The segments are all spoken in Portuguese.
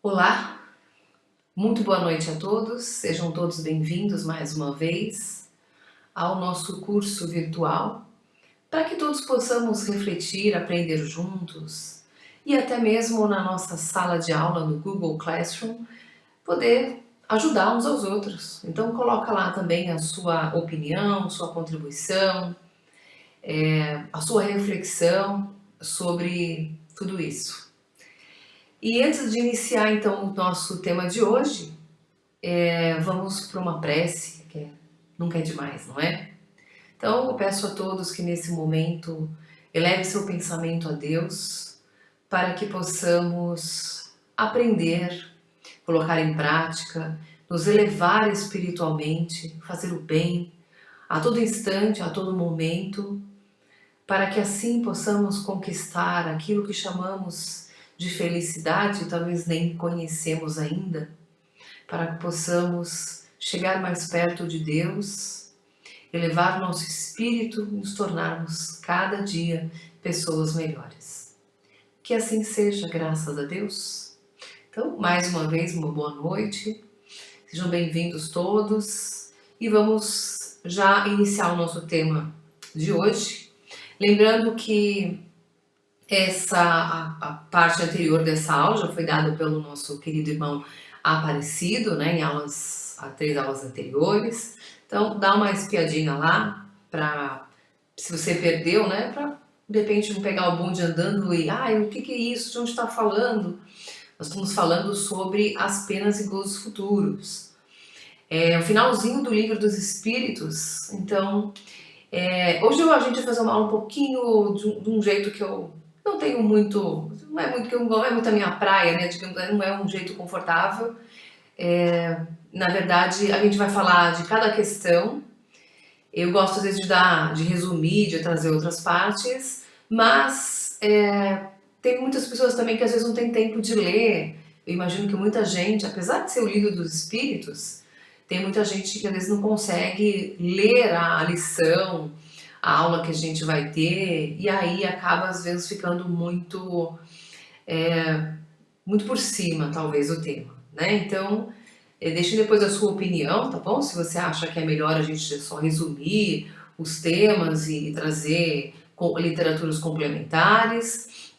Olá, muito boa noite a todos, sejam todos bem-vindos mais uma vez ao nosso curso virtual, para que todos possamos refletir, aprender juntos e até mesmo na nossa sala de aula no Google Classroom, poder ajudar uns aos outros. Então coloca lá também a sua opinião, sua contribuição, a sua reflexão sobre tudo isso. E antes de iniciar então o nosso tema de hoje, vamos para uma prece, que nunca é demais, não é? Então eu peço a todos que nesse momento eleve seu pensamento a Deus para que possamos aprender, colocar em prática, nos elevar espiritualmente, fazer o bem a todo instante, a todo momento, para que assim possamos conquistar aquilo que chamamos de felicidade, talvez nem conhecemos ainda, para que possamos chegar mais perto de Deus, elevar nosso espírito e nos tornarmos cada dia pessoas melhores. Que assim seja, graças a Deus. Então, mais uma vez, uma boa noite, sejam bem-vindos todos e vamos já iniciar o nosso tema de hoje. Lembrando que a parte anterior dessa aula já foi dada pelo nosso querido irmão Aparecido, né, em aulas, 3 aulas anteriores. Então, dá uma espiadinha lá, para se você perdeu, né, para de repente não pegar o bonde andando e, o que é isso, de onde está falando? Nós estamos falando sobre as penas e gozos futuros. É o finalzinho do Livro dos Espíritos, então, hoje a gente vai fazer uma aula um pouquinho de um jeito que eu não tenho muito, não é muito a minha praia, né? Digamos, não é um jeito confortável. Na verdade, a gente vai falar de cada questão. Eu gosto às vezes de resumir, de trazer outras partes, mas tem muitas pessoas também que às vezes não tem tempo de ler. Eu imagino que muita gente, apesar de ser o Livro dos Espíritos, tem muita gente que às vezes não consegue ler a lição, a aula que a gente vai ter, e aí acaba às vezes ficando muito por cima, talvez, o tema, né? Então, deixe depois a sua opinião, tá bom? Se você acha que é melhor a gente só resumir os temas e trazer literaturas complementares,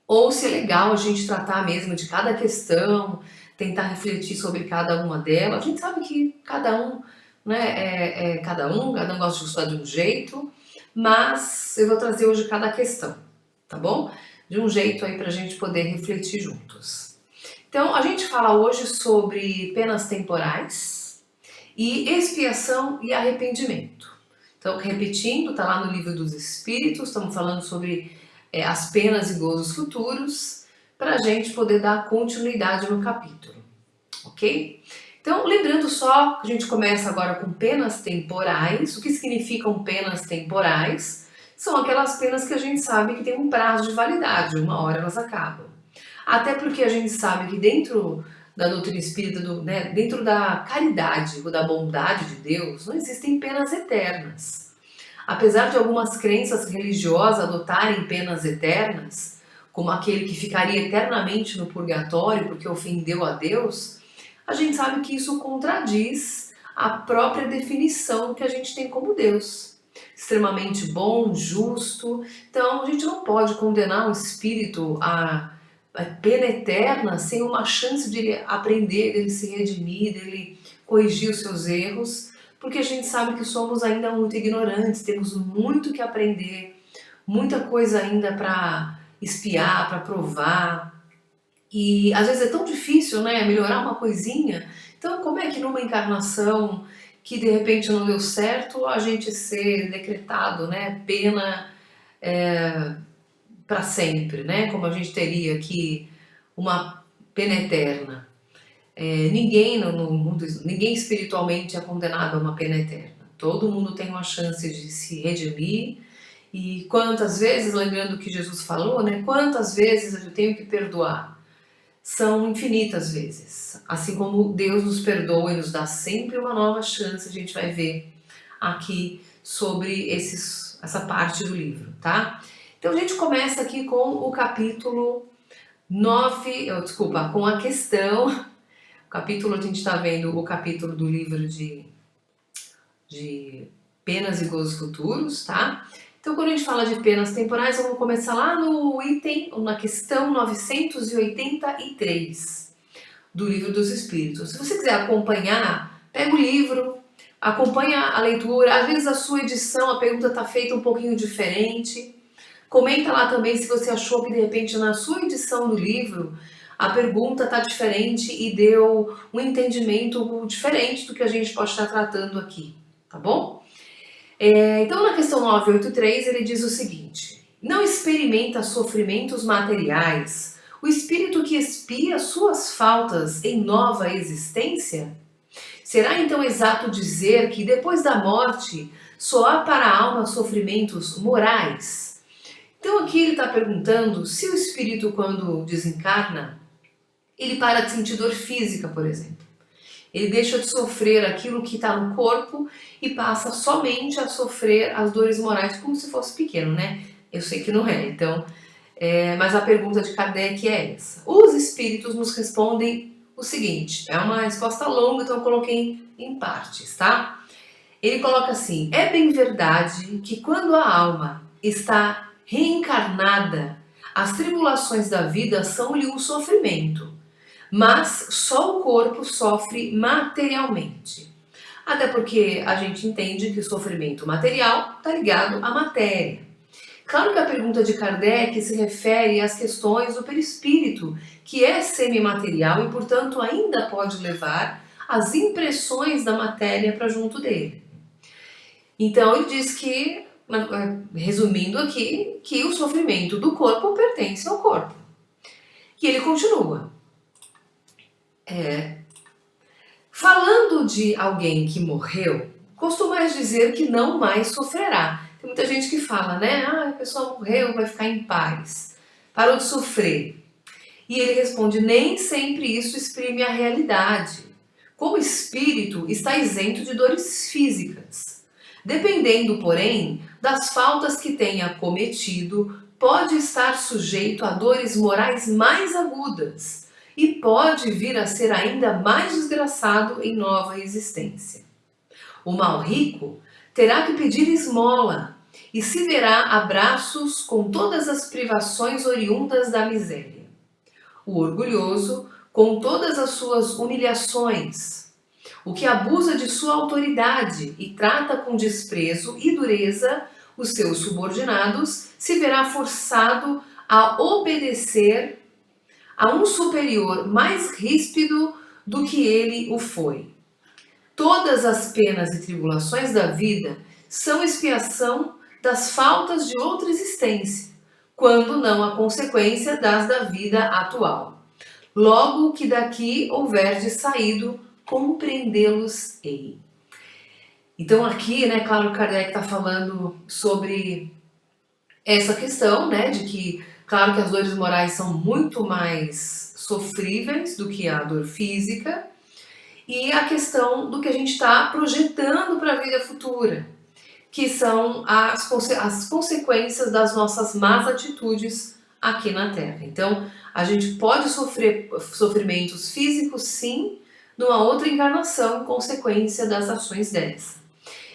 ou se é legal a gente tratar mesmo de cada questão, tentar refletir sobre cada uma delas. A gente sabe que cada um, né, cada um gosta de estudar de um jeito, mas eu vou trazer hoje cada questão, tá bom? De um jeito aí pra gente poder refletir juntos. Então, a gente fala hoje sobre penas temporais e expiação e arrependimento. Então, repetindo, tá lá no Livro dos Espíritos, estamos falando sobre as penas e gozos futuros, para a gente poder dar continuidade no capítulo, ok? Então, lembrando só que a gente começa agora com penas temporais. O que significam penas temporais? São aquelas penas que a gente sabe que tem um prazo de validade, uma hora elas acabam. Até porque a gente sabe que dentro da doutrina espírita, dentro da caridade ou da bondade de Deus, não existem penas eternas. Apesar de algumas crenças religiosas adotarem penas eternas, como aquele que ficaria eternamente no purgatório porque ofendeu a Deus, a gente sabe que isso contradiz a própria definição que a gente tem como Deus. Extremamente bom, justo. Então, a gente não pode condenar um espírito a pena eterna sem uma chance de ele aprender, dele se redimir, dele corrigir os seus erros, porque a gente sabe que somos ainda muito ignorantes, temos muito que aprender, muita coisa ainda para espiar, para provar. E às vezes é tão difícil, né, melhorar uma coisinha. Então, como é que numa encarnação que de repente não deu certo, a gente ser decretado, né, pena para sempre, né? Como a gente teria aqui uma pena eterna. Ninguém no mundo, ninguém espiritualmente é condenado a uma pena eterna. Todo mundo tem uma chance de se redimir. E quantas vezes, lembrando o que Jesus falou, né? Quantas vezes eu tenho que perdoar? São infinitas vezes. Assim como Deus nos perdoa e nos dá sempre uma nova chance, a gente vai ver aqui sobre essa parte do livro, tá? Então a gente começa aqui com o capítulo desculpa, com a questão, o capítulo, a gente está vendo o capítulo do livro de penas e gozos futuros, tá? Então, quando a gente fala de penas temporais, vamos começar lá no item, na questão 983 do Livro dos Espíritos. Se você quiser acompanhar, pega o livro, acompanha a leitura. Às vezes a sua edição, a pergunta está feita um pouquinho diferente. Comenta lá também se você achou que de repente na sua edição do livro a pergunta está diferente e deu um entendimento diferente do que a gente pode estar tratando aqui, tá bom? Então na questão 983 ele diz o seguinte: não experimenta sofrimentos materiais o espírito que expia suas faltas em nova existência? Será então exato dizer que depois da morte só há para a alma sofrimentos morais? Então aqui ele está perguntando se o espírito, quando desencarna, ele para de sentir dor física, por exemplo. Ele deixa de sofrer aquilo que está no corpo e passa somente a sofrer as dores morais, como se fosse pequeno, né? Eu sei que não é, então... mas a pergunta de Kardec é essa. Os espíritos nos respondem o seguinte, é uma resposta longa, então eu coloquei em partes, tá? Ele coloca assim: é bem verdade que quando a alma está reencarnada, as tribulações da vida são-lhe um sofrimento, mas só o corpo sofre materialmente. Até porque a gente entende que o sofrimento material está ligado à matéria. Claro que a pergunta de Kardec se refere às questões do perispírito, que é semimaterial e, portanto, ainda pode levar as impressões da matéria para junto dele. Então, ele diz que, resumindo aqui, que o sofrimento do corpo pertence ao corpo. E ele continua. Falando de alguém que morreu, costumais dizer que não mais sofrerá. Tem muita gente que fala, né? Ah, a pessoa morreu, vai ficar em paz. Parou de sofrer. E ele responde, nem sempre isso exprime a realidade. Como espírito, está isento de dores físicas. Dependendo, porém, das faltas que tenha cometido, pode estar sujeito a dores morais mais agudas e pode vir a ser ainda mais desgraçado em nova existência. O mal rico terá que pedir esmola e se verá a braços com todas as privações oriundas da miséria. O orgulhoso com todas as suas humilhações. O que abusa de sua autoridade e trata com desprezo e dureza os seus subordinados se verá forçado a obedecer a um superior mais ríspido do que ele o foi. Todas as penas e tribulações da vida são expiação das faltas de outra existência, quando não a consequência das da vida atual. Logo que daqui houver de saído, compreendê-los-ei. Então aqui, né, claro, Kardec está falando sobre essa questão, né, de que, claro que as dores morais são muito mais sofríveis do que a dor física, e a questão do que a gente está projetando para a vida futura, que são as consequências das nossas más atitudes aqui na Terra. Então, a gente pode sofrer sofrimentos físicos, sim, numa outra encarnação, consequência das ações dessa.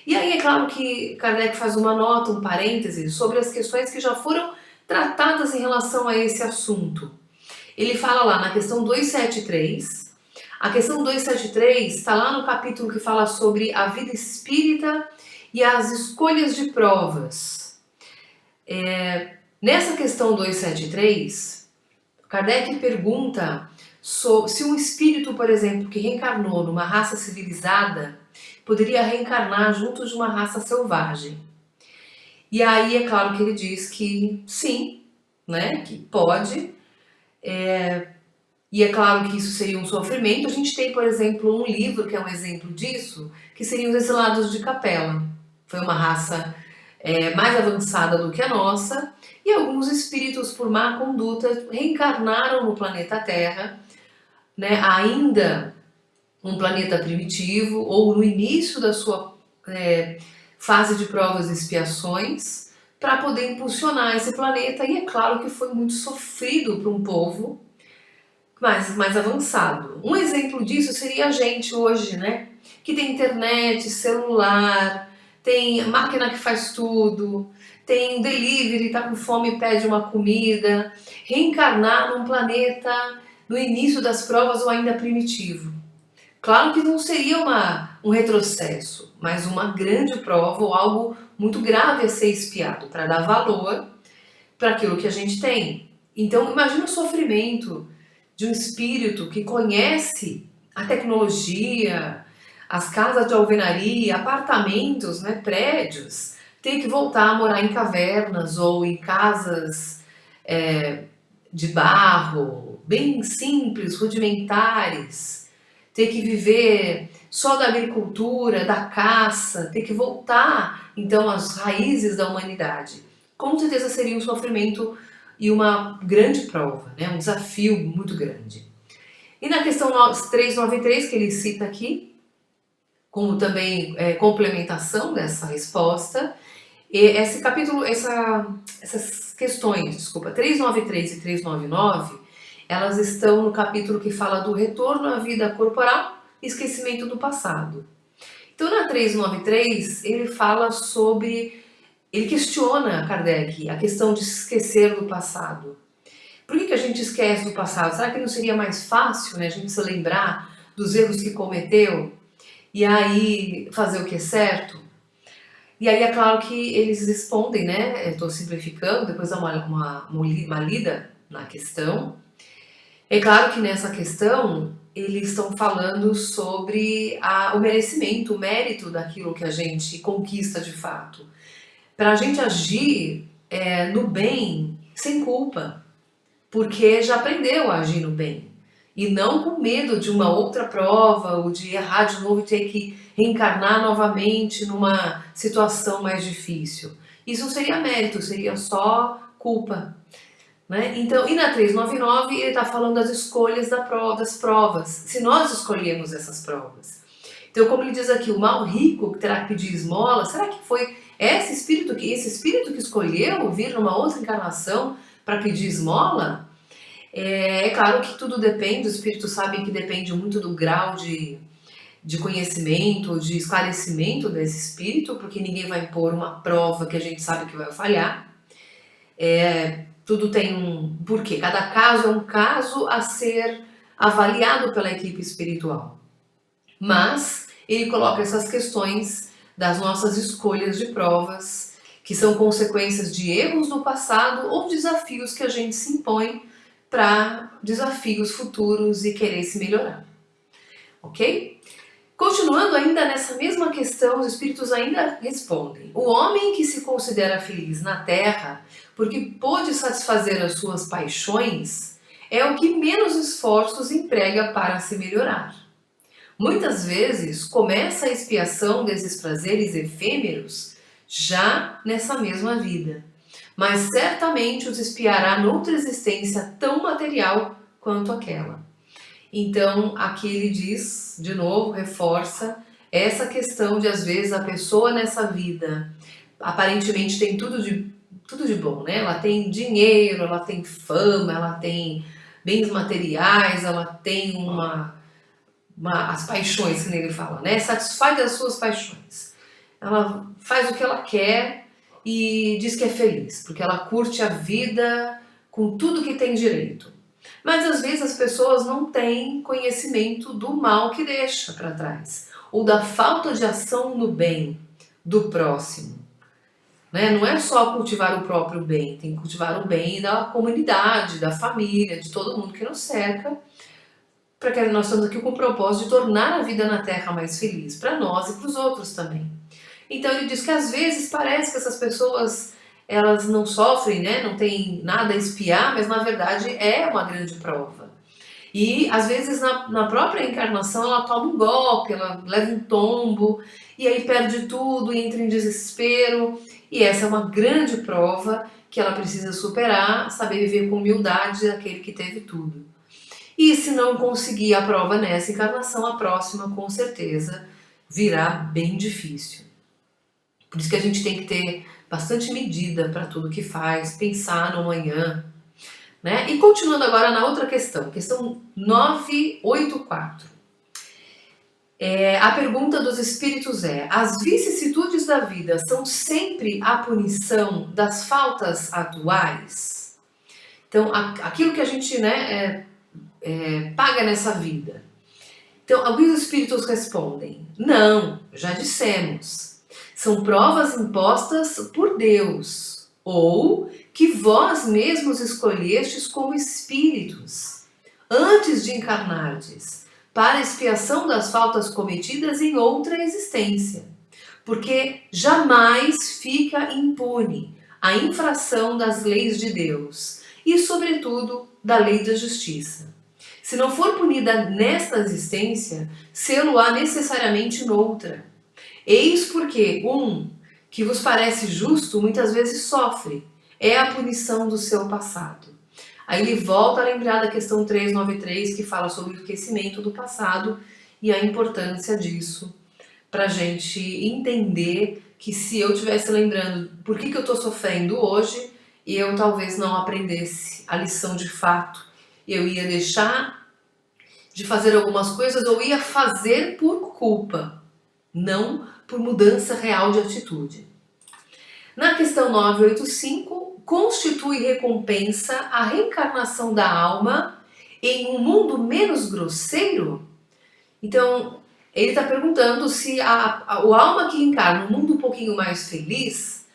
E aí é claro que Kardec faz uma nota, um parêntese, sobre as questões que já foram tratadas em relação a esse assunto. Ele fala lá na questão 273, a questão 273 está lá no capítulo que fala sobre a vida espírita e as escolhas de provas. Nessa questão 273, Kardec pergunta se um espírito, por exemplo, que reencarnou numa raça civilizada, poderia reencarnar junto de uma raça selvagem. E aí é claro que ele diz que sim, né, que pode. E é claro que isso seria um sofrimento. A gente tem, por exemplo, um livro que é um exemplo disso, que seriam os Exilados de Capela. Foi uma raça mais avançada do que a nossa, e alguns espíritos, por má conduta, reencarnaram no planeta Terra, né, ainda um planeta primitivo, ou no início da sua fase de provas e expiações, para poder impulsionar esse planeta. E é claro que foi muito sofrido para um povo mais avançado. Um exemplo disso seria a gente hoje, né? Que tem internet, celular, tem máquina que faz tudo, tem delivery, tá com fome e pede uma comida. Reencarnar num planeta no início das provas ou ainda primitivo. Claro que não seria um retrocesso, mas uma grande prova ou algo muito grave a ser espiado para dar valor para aquilo que a gente tem. Então, imagina o sofrimento de um espírito que conhece a tecnologia, as casas de alvenaria, apartamentos, né, prédios, ter que voltar a morar em cavernas ou em casas de barro, bem simples, rudimentares, ter que viver só da agricultura, da caça, ter que voltar então às raízes da humanidade. Com certeza seria um sofrimento e uma grande prova, né? Um desafio muito grande. E na questão 393 que ele cita aqui, como também complementação dessa resposta, esse capítulo, essas questões, desculpa, 393 e 399, elas estão no capítulo que fala do retorno à vida corporal e esquecimento do passado. Então, na 393, ele fala sobre, ele questiona Kardec a questão de esquecer do passado. Por que a gente esquece do passado? Será que não seria mais fácil, né, a gente se lembrar dos erros que cometeu e aí fazer o que é certo? E aí é claro que eles respondem, né? Estou simplificando, depois dá uma lida na questão. É claro que nessa questão eles estão falando sobre o merecimento, o mérito daquilo que a gente conquista de fato. Para a gente agir no bem sem culpa, porque já aprendeu a agir no bem. E não com medo de uma outra prova ou de errar de novo e ter que reencarnar novamente numa situação mais difícil. Isso não seria mérito, seria só culpa. Né? Então, e na 399 ele está falando das escolhas das provas, se nós escolhemos essas provas. Então, como ele diz aqui, o mal rico que terá que pedir esmola, será que foi esse espírito que escolheu vir numa outra encarnação para pedir esmola? É claro que tudo depende, os espíritos sabem que depende muito do grau de conhecimento, de esclarecimento desse espírito, porque ninguém vai impor uma prova que a gente sabe que vai falhar. Tudo tem um porquê, cada caso é um caso a ser avaliado pela equipe espiritual. Mas ele coloca essas questões das nossas escolhas de provas, que são consequências de erros no passado ou desafios que a gente se impõe para desafios futuros e querer se melhorar. Ok? Continuando ainda nessa mesma questão, os espíritos ainda respondem: o homem que se considera feliz na Terra porque pôde satisfazer as suas paixões é o que menos esforços emprega para se melhorar. Muitas vezes começa a expiação desses prazeres efêmeros já nessa mesma vida, mas certamente os espiará noutra existência tão material quanto aquela. Então, aqui ele diz, de novo, reforça essa questão de, às vezes, a pessoa nessa vida aparentemente tem tudo de bom, né? Ela tem dinheiro, ela tem fama, ela tem bens materiais, ela tem as paixões, que ele fala, né? Satisfaz as suas paixões. Ela faz o que ela quer e diz que é feliz, porque ela curte a vida com tudo que tem direito. Mas às vezes as pessoas não têm conhecimento do mal que deixa para trás, ou da falta de ação no bem do próximo. Né? Não é só cultivar o próprio bem, tem que cultivar o bem da comunidade, da família, de todo mundo que nos cerca, porque nós estamos aqui com o propósito de tornar a vida na Terra mais feliz, para nós e para os outros também. Então ele diz que às vezes parece que essas pessoas elas não sofrem, né? Não tem nada a espiar, mas na verdade é uma grande prova. E às vezes na própria encarnação ela toma um golpe, ela leva um tombo, e aí perde tudo, entra em desespero. E essa é uma grande prova que ela precisa superar, saber viver com humildade daquele que teve tudo. E se não conseguir a prova nessa encarnação, a próxima com certeza virá bem difícil. Por isso que a gente tem que ter bastante medida para tudo que faz, pensar no amanhã, né? E continuando agora na outra questão 984. A pergunta dos espíritos é: as vicissitudes da vida são sempre a punição das faltas atuais? Então, aquilo que a gente, né, paga nessa vida. Então, alguns espíritos respondem: não, já dissemos. São provas impostas por Deus, ou que vós mesmos escolhestes como espíritos, antes de encarnardes, para expiação das faltas cometidas em outra existência. Porque jamais fica impune a infração das leis de Deus e, sobretudo, da lei da justiça. Se não for punida nesta existência, sê-lo-á necessariamente noutra. Eis porque que vos parece justo muitas vezes sofre, é a punição do seu passado. Aí ele volta a lembrar da questão 393, que fala sobre o esquecimento do passado e a importância disso para a gente entender que se eu estivesse lembrando por que eu estou sofrendo hoje, eu talvez não aprendesse a lição de fato. Eu ia deixar de fazer algumas coisas ou ia fazer por culpa, não por mudança real de atitude. Na questão 985, constitui recompensa a reencarnação da alma em um mundo menos grosseiro? Então, ele está perguntando se o alma que reencarna num mundo um pouquinho mais feliz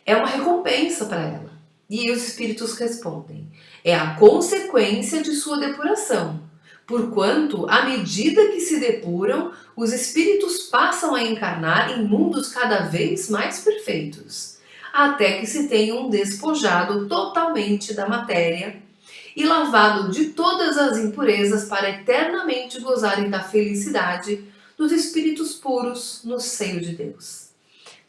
é uma recompensa para ela. E os espíritos respondem: é a consequência de sua depuração. Porquanto, à medida que se depuram, os espíritos passam a encarnar em mundos cada vez mais perfeitos, até que se tenham despojado totalmente da matéria e lavado de todas as impurezas para eternamente gozarem da felicidade dos espíritos puros no seio de Deus.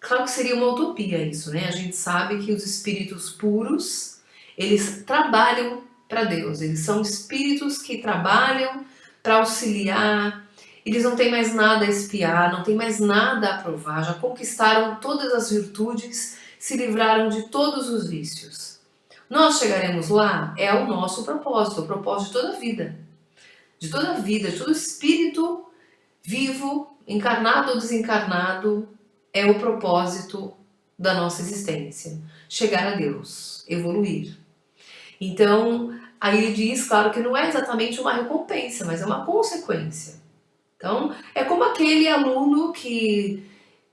Claro que seria uma utopia isso, né? A gente sabe que os espíritos puros, eles trabalham para Deus, eles são espíritos que trabalham para auxiliar, eles não têm mais nada a espiar, não têm mais nada a provar, já conquistaram todas as virtudes, se livraram de todos os vícios. Nós chegaremos lá, é o nosso propósito, o propósito de toda a vida. De toda a vida, de todo espírito vivo, encarnado ou desencarnado, é o propósito da nossa existência. Chegar a Deus, evoluir. Então, aí ele diz, claro, que não é exatamente uma recompensa, mas é uma consequência. Então, é como aquele aluno que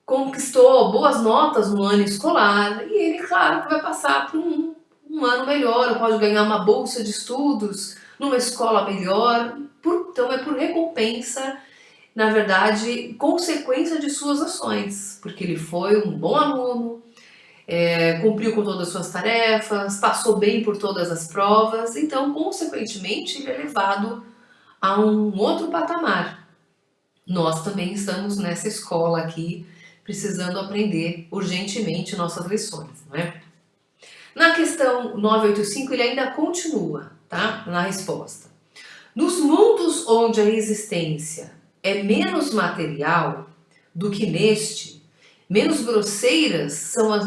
conquistou boas notas no ano escolar e ele, claro, que vai passar por um ano melhor, ou pode ganhar uma bolsa de estudos numa escola melhor. Então, é por recompensa, na verdade, consequência de suas ações, porque ele foi um bom aluno, cumpriu com todas as suas tarefas, passou bem por todas as provas, então, consequentemente, ele é levado a um outro patamar. Nós também estamos nessa escola aqui, precisando aprender urgentemente nossas lições, não é? Na questão 985, ele ainda continua, tá? Na resposta. Nos mundos onde a existência é menos material do que neste, menos grosseiras são as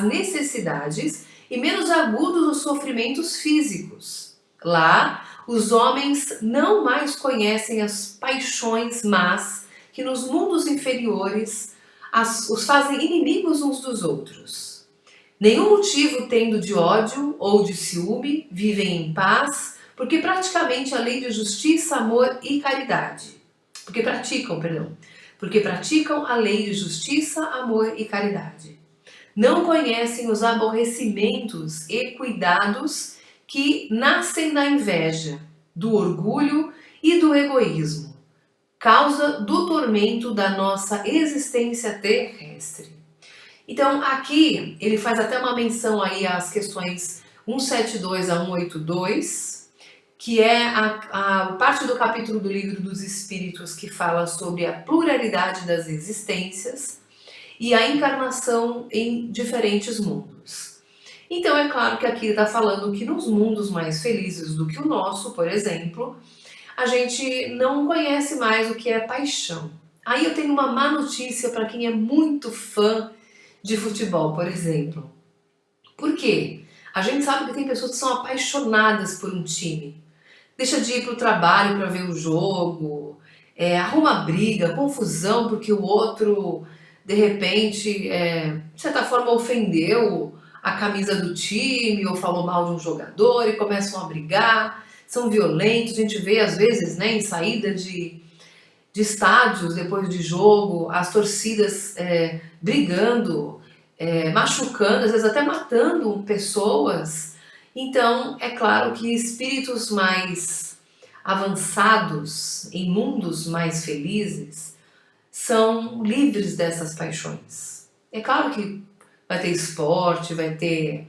necessidades e menos agudos os sofrimentos físicos. Lá, os homens não mais conhecem as paixões más que nos mundos inferiores os fazem inimigos uns dos outros. Nenhum motivo tendo de ódio ou de ciúme, vivem em paz, porque praticamente a lei de justiça, amor e caridade. Porque praticam a lei de justiça, amor e caridade. Não conhecem os aborrecimentos e cuidados que nascem da inveja, do orgulho e do egoísmo, causa do tormento da nossa existência terrestre. Então, aqui ele faz até uma menção aí às questões 172 a 182, que é a parte do capítulo do Livro dos Espíritos que fala sobre a pluralidade das existências e a encarnação em diferentes mundos. Então, é claro que aqui ele está falando que nos mundos mais felizes do que o nosso, por exemplo, a gente não conhece mais o que é paixão. Aí eu tenho uma má notícia para quem é muito fã de futebol, por exemplo. Por quê? A gente sabe que tem pessoas que são apaixonadas por um time. Deixa de ir para o trabalho para ver o jogo, arruma briga, confusão, porque o outro, de repente, de certa forma, ofendeu a camisa do time ou falou mal de um jogador e começam a brigar, são violentos. A gente vê, às vezes, né, em saída de estádios depois de jogo, as torcidas brigando, machucando, às vezes até matando pessoas. Então, é claro que espíritos mais avançados, em mundos mais felizes, são livres dessas paixões. É claro que vai ter esporte, vai ter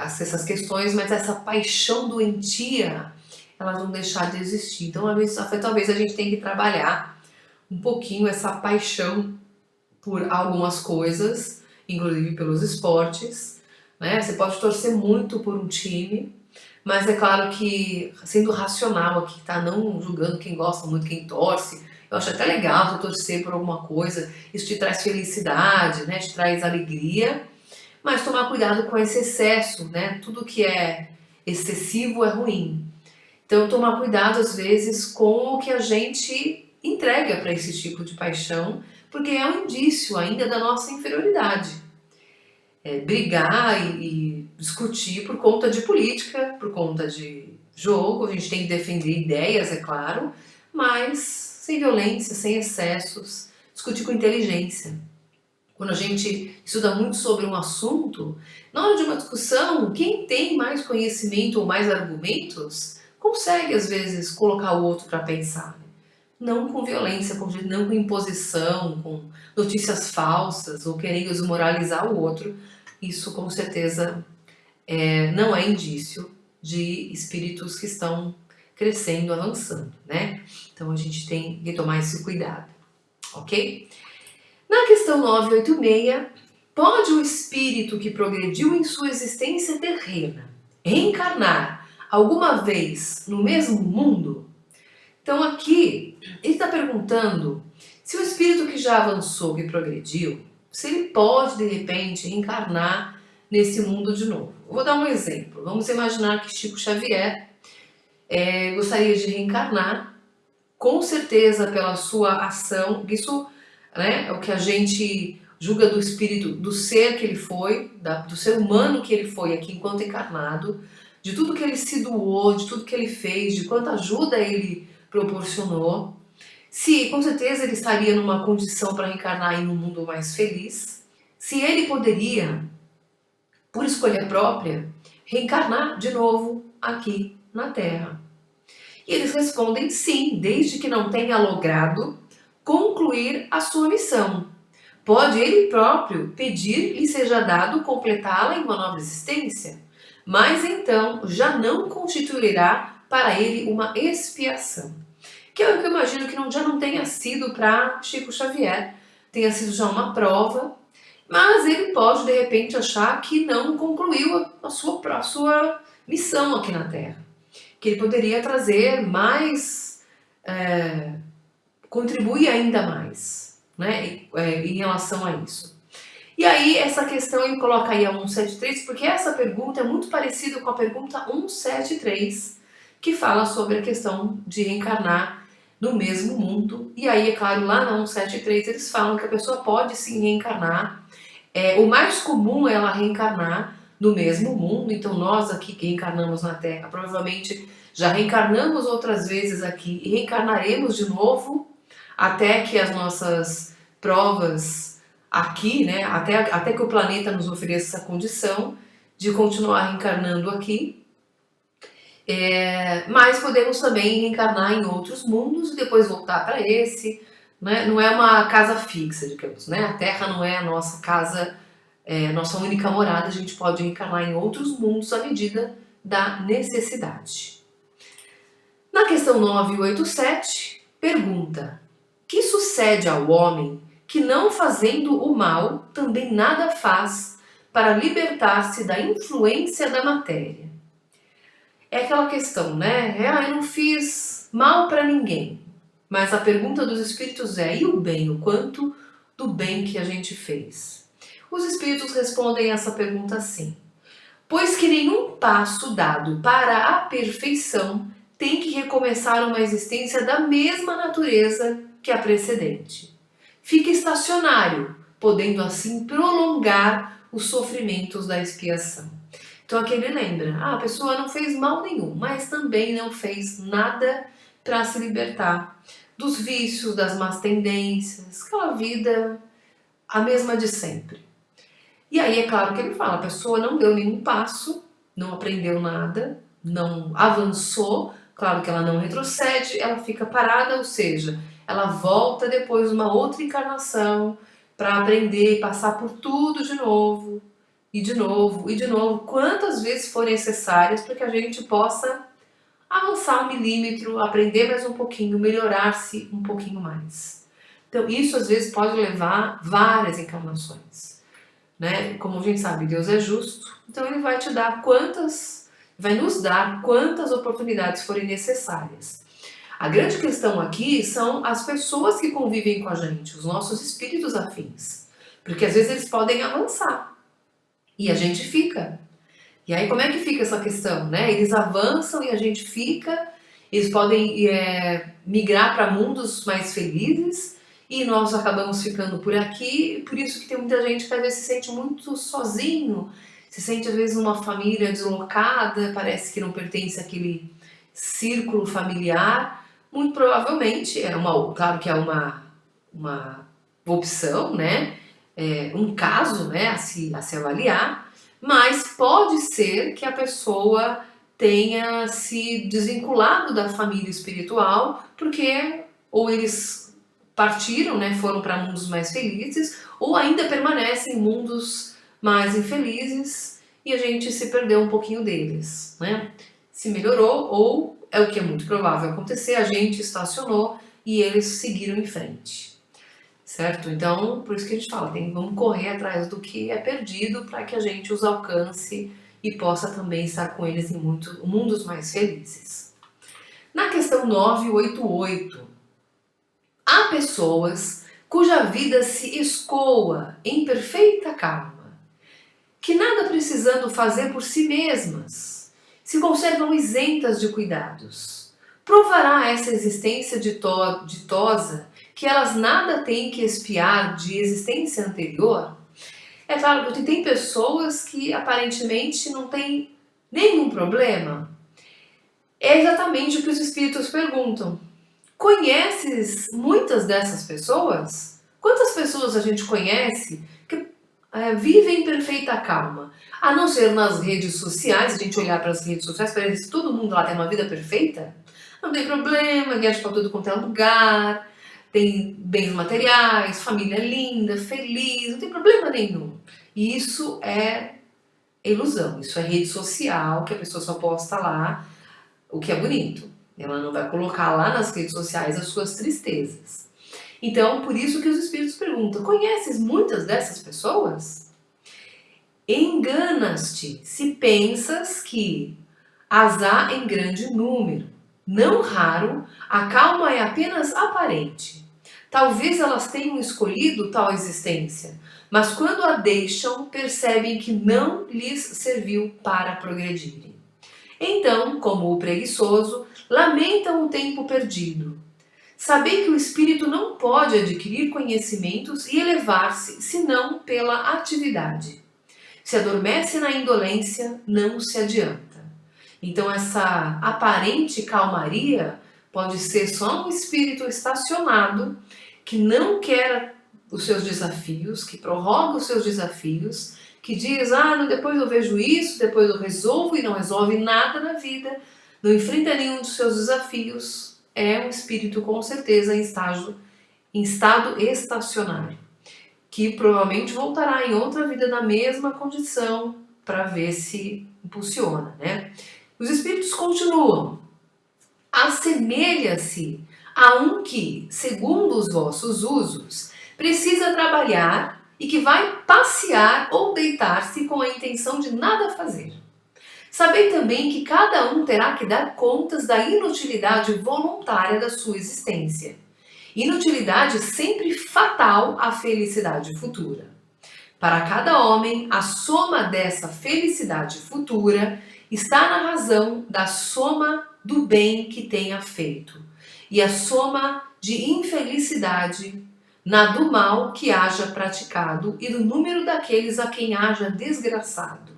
essas questões, mas essa paixão doentia, elas vão deixar de existir. Então, talvez a gente tenha que trabalhar um pouquinho essa paixão por algumas coisas, inclusive pelos esportes, né? Você pode torcer muito por um time, mas é claro que sendo racional aqui, tá? Não julgando quem gosta muito, quem torce. Eu acho até legal você torcer por alguma coisa, isso te traz felicidade, né? Te traz alegria, mas tomar cuidado com esse excesso, né? Tudo que é excessivo é ruim. Então, tomar cuidado às vezes com o que a gente entrega para esse tipo de paixão, porque é um indício ainda da nossa inferioridade. Brigar e discutir por conta de política, por conta de jogo, a gente tem que defender ideias, é claro, mas sem violência, sem excessos, discutir com inteligência. Quando a gente estuda muito sobre um assunto, na hora de uma discussão, quem tem mais conhecimento ou mais argumentos consegue às vezes colocar o outro para pensar. Não com violência, não com imposição, com notícias falsas ou querendo desmoralizar o outro. Isso com certeza não é indício de espíritos que estão crescendo, avançando, né? Então a gente tem que tomar esse cuidado, ok? Na questão 986, pode o espírito que progrediu em sua existência terrena reencarnar alguma vez no mesmo mundo? Então aqui ele está perguntando se o espírito que já avançou, que progrediu, se ele pode de repente reencarnar nesse mundo de novo. Eu vou dar um exemplo. Vamos imaginar que Chico Xavier gostaria de reencarnar, com certeza pela sua ação. Isso, né, é o que a gente julga do espírito, do ser que ele foi, do ser humano que ele foi aqui enquanto encarnado, de tudo que ele se doou, de tudo que ele fez, de quanta ajuda ele proporcionou. Se com certeza ele estaria numa condição para reencarnar em um mundo mais feliz, se ele poderia, por escolha própria, reencarnar de novo aqui na Terra. E eles respondem sim, desde que não tenha logrado concluir a sua missão. Pode ele próprio pedir lhe seja dado completá-la em uma nova existência, mas então já não constituirá para ele uma expiação. Que é o que eu imagino que já não tenha sido para Chico Xavier, tenha sido já uma prova, mas ele pode de repente achar que não concluiu a sua missão aqui na Terra, que ele poderia trazer mais, contribuir ainda mais, né, em relação a isso. E aí essa questão ele coloca aí a 173, porque essa pergunta é muito parecida com a pergunta 173, que fala sobre a questão de reencarnar no mesmo mundo. E aí, é claro, lá na 173 eles falam que a pessoa pode sim reencarnar. O mais comum é ela reencarnar no mesmo mundo. Então nós aqui que reencarnamos na Terra, provavelmente já reencarnamos outras vezes aqui e reencarnaremos de novo até que as nossas provas aqui, né, até que o planeta nos ofereça essa condição de continuar reencarnando aqui. Mas podemos também reencarnar em outros mundos e depois voltar para esse, né? Não é uma casa fixa, digamos, né? A Terra não é a nossa casa, nossa única morada. A gente pode reencarnar em outros mundos à medida da necessidade. Na questão 987, pergunta: que sucede ao homem que, não fazendo o mal, também nada faz para libertar-se da influência da matéria? É aquela questão, né? Eu não fiz mal para ninguém. Mas a pergunta dos espíritos e o bem? O quanto do bem que a gente fez? Os espíritos respondem essa pergunta assim. Pois que nenhum passo dado para a perfeição tem que recomeçar uma existência da mesma natureza que a precedente. Fica estacionário, podendo assim prolongar os sofrimentos da expiação. Então aqui ele lembra, a pessoa não fez mal nenhum, mas também não fez nada para se libertar dos vícios, das más tendências, aquela vida a mesma de sempre. E aí é claro que ele fala, a pessoa não deu nenhum passo, não aprendeu nada, não avançou, claro que ela não retrocede, ela fica parada, ou seja, ela volta depois de uma outra encarnação para aprender e passar por tudo de novo, e de novo, e de novo, quantas vezes forem necessárias para que a gente possa avançar 1 milímetro, aprender mais um pouquinho, melhorar-se um pouquinho mais. Então isso às vezes pode levar várias encarnações, né? Como a gente sabe, Deus é justo, então ele vai te dar vai nos dar quantas oportunidades forem necessárias. A grande questão aqui são as pessoas que convivem com a gente, os nossos espíritos afins, porque às vezes eles podem avançar e a gente fica. E aí como é que fica essa questão, né? Eles avançam e a gente fica, eles podem migrar para mundos mais felizes e nós acabamos ficando por aqui, por isso que tem muita gente que às vezes se sente muito sozinho, se sente às vezes uma família deslocada, parece que não pertence àquele círculo familiar, muito provavelmente, claro que é uma opção, né? Um caso, né, a se avaliar, mas pode ser que a pessoa tenha se desvinculado da família espiritual, porque ou eles partiram, né, foram para mundos mais felizes, ou ainda permanecem em mundos mais infelizes e a gente se perdeu um pouquinho deles, né? Se melhorou ou, é o que é muito provável acontecer, a gente estacionou e eles seguiram em frente. Certo? Então, por isso que a gente fala, vamos correr atrás do que é perdido para que a gente os alcance e possa também estar com eles em mundos mais felizes. Na questão 988, há pessoas cuja vida se escoa em perfeita calma, que nada precisando fazer por si mesmas, se conservam isentas de cuidados. Provará essa existência ditosa que elas nada têm que expiar de existência anterior? É claro que tem pessoas que aparentemente não têm nenhum problema. É exatamente o que os espíritos perguntam. Conheces muitas dessas pessoas? Quantas pessoas a gente conhece que vivem em perfeita calma? A não ser nas redes sociais, a gente olhar para as redes sociais, parece que todo mundo lá tem uma vida perfeita. Não tem problema, viaja para tudo quanto é lugar, tem bens materiais, família linda, feliz, não tem problema nenhum. E isso é ilusão, isso é rede social, que a pessoa só posta lá o que é bonito. Ela não vai colocar lá nas redes sociais as suas tristezas. Então, por isso que os espíritos perguntam, conheces muitas dessas pessoas? Enganas-te se pensas que as há em grande número. Não raro, a calma é apenas aparente. Talvez elas tenham escolhido tal existência, mas quando a deixam, percebem que não lhes serviu para progredirem. Então, como o preguiçoso, lamentam o tempo perdido. Sabei que o espírito não pode adquirir conhecimentos e elevar-se senão pela atividade. Se adormece na indolência, não se adianta. Então essa aparente calmaria pode ser só um espírito estacionado que não quer os seus desafios, que prorroga os seus desafios, que diz, depois eu vejo isso, depois eu resolvo e não resolve nada na vida, não enfrenta nenhum dos seus desafios. É um espírito com certeza em estado estacionário, que provavelmente voltará em outra vida na mesma condição para ver se impulsiona, né? Os espíritos continuam. Assemelha-se a um que, segundo os vossos usos, precisa trabalhar e que vai passear ou deitar-se com a intenção de nada fazer. Sabei também que cada um terá que dar contas da inutilidade voluntária da sua existência. Inutilidade sempre fatal à felicidade futura. Para cada homem, a soma dessa felicidade futura está na razão da soma do bem que tenha feito, e a soma de infelicidade na do mal que haja praticado e do número daqueles a quem haja desgraçado.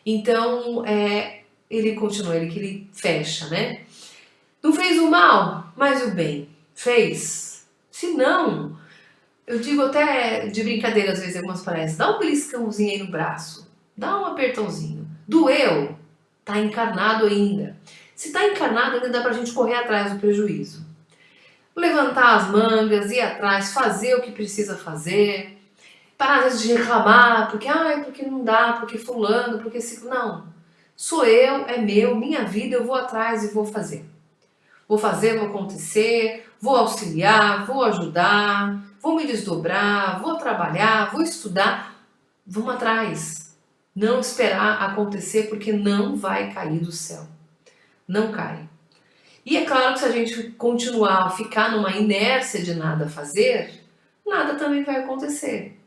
Então, ele continua, ele fecha, né? Não fez o mal, mas o bem fez. Se não, eu digo até de brincadeira às vezes em algumas palestras, dá um beliscãozinho aí no braço, dá um apertãozinho. Doeu? Tá encarnado ainda. Se tá encarnado, ainda dá pra gente correr atrás do prejuízo. Levantar as mangas, ir atrás, fazer o que precisa fazer. Parar às vezes de reclamar, porque não dá, porque fulano, porque se... Não. Sou eu, é meu, minha vida, eu vou atrás e vou fazer. Vou fazer, vou acontecer, vou auxiliar, vou ajudar, vou me desdobrar, vou trabalhar, vou estudar. Vamos atrás. Não esperar acontecer porque não vai cair do céu. Não cai. E é claro que se a gente continuar a ficar numa inércia de nada fazer, nada também vai acontecer.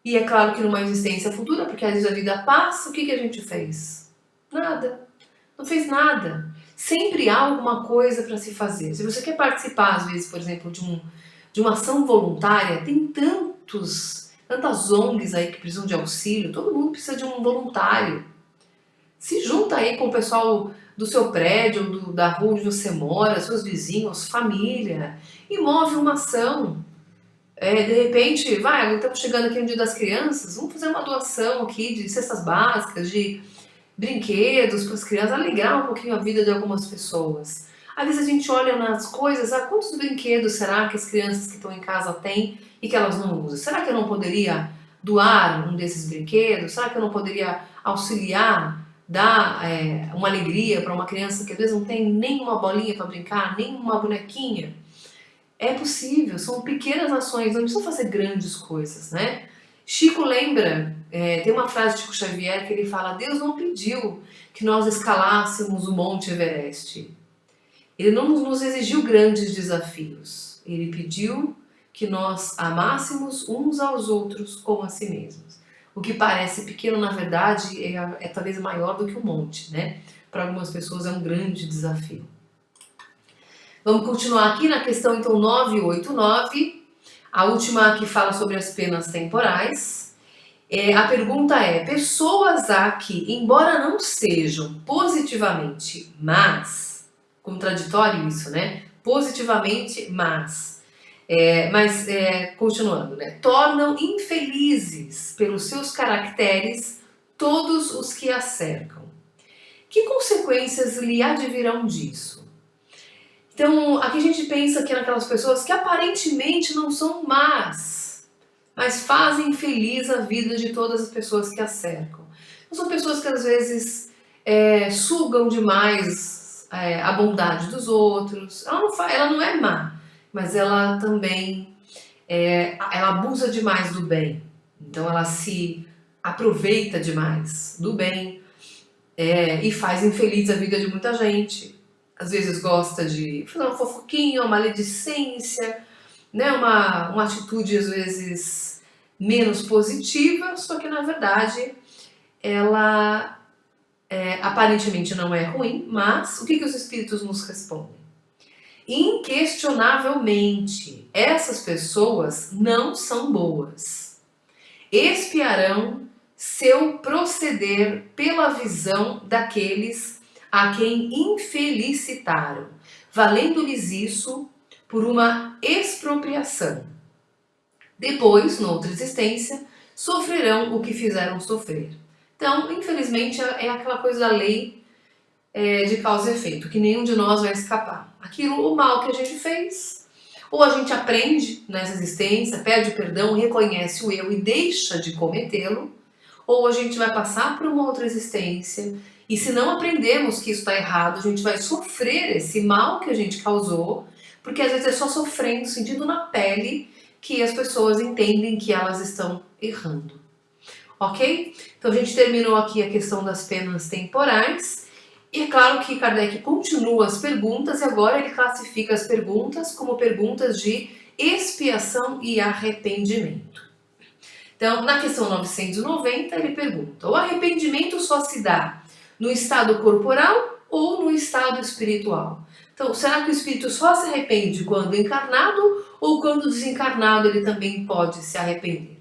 E é claro que numa existência futura, porque às vezes a vida passa, o que a gente fez? Nada. Não fez nada. Sempre há alguma coisa para se fazer. Se você quer participar, às vezes, por exemplo, de uma ação voluntária, tem tantas ONGs aí que precisam de auxílio, todo mundo precisa de um voluntário. Se junta aí com o pessoal do seu prédio, da rua onde você mora, seus vizinhos, família, e move uma ação. De repente, estamos chegando aqui no Dia das Crianças, vamos fazer uma doação aqui de cestas básicas, de brinquedos para as crianças, alegrar um pouquinho a vida de algumas pessoas. Às vezes a gente olha nas coisas, quantos brinquedos será que as crianças que estão em casa têm e que elas não usam? Será que eu não poderia doar um desses brinquedos? Será que eu não poderia auxiliar, dar uma alegria para uma criança que às vezes não tem nem uma bolinha para brincar, nem uma bonequinha? É possível, são pequenas ações, não precisa fazer grandes coisas, né? Chico lembra, tem uma frase de Chico Xavier que ele fala: Deus não pediu que nós escalássemos o Monte Everest. Ele não nos exigiu grandes desafios. Ele pediu que nós amássemos uns aos outros como a si mesmos. O que parece pequeno, na verdade, é talvez maior do que o monte, né? Para algumas pessoas é um grande desafio. Vamos continuar aqui na questão, então, 989. A última que fala sobre as penas temporais. A pergunta é: pessoas há que, embora não sejam positivamente más, contraditório isso, né? Positivamente más. Continuando, né? Tornam infelizes pelos seus caracteres todos os que a cercam. Que consequências lhe advirão disso? Então, aqui a gente pensa que naquelas pessoas que aparentemente não são más, mas fazem feliz a vida de todas as pessoas que a cercam. São pessoas que às vezes sugam demais a bondade dos outros. Ela não é má, mas ela também ela abusa demais do bem. Então ela se aproveita demais do bem e faz infeliz a vida de muita gente. Às vezes gosta de fazer uma fofoquinha, uma maledicência, né? uma atitude às vezes menos positiva, só que na verdade ela aparentemente não é ruim, mas o que os espíritos nos respondem? Inquestionavelmente, essas pessoas não são boas. Expiarão seu proceder pela visão daqueles a quem infelicitaram, valendo-lhes isso por uma expropriação. Depois, noutra existência, sofrerão o que fizeram sofrer. Então, infelizmente, é aquela coisa da lei de causa e efeito, que nenhum de nós vai escapar. O mal que a gente fez, ou a gente aprende nessa existência, pede perdão, reconhece o erro e deixa de cometê-lo, ou a gente vai passar por uma outra existência. E se não aprendemos que isso está errado, a gente vai sofrer esse mal que a gente causou, porque às vezes é só sofrendo, sentindo na pele, que as pessoas entendem que elas estão errando. Ok? Então a gente terminou aqui a questão das penas temporais. E é claro que Kardec continua as perguntas e agora ele classifica as perguntas como perguntas de expiação e arrependimento. Então, na questão 990, ele pergunta: o arrependimento só se dá no estado corporal ou no estado espiritual? Então, será que o espírito só se arrepende quando encarnado ou quando desencarnado ele também pode se arrepender?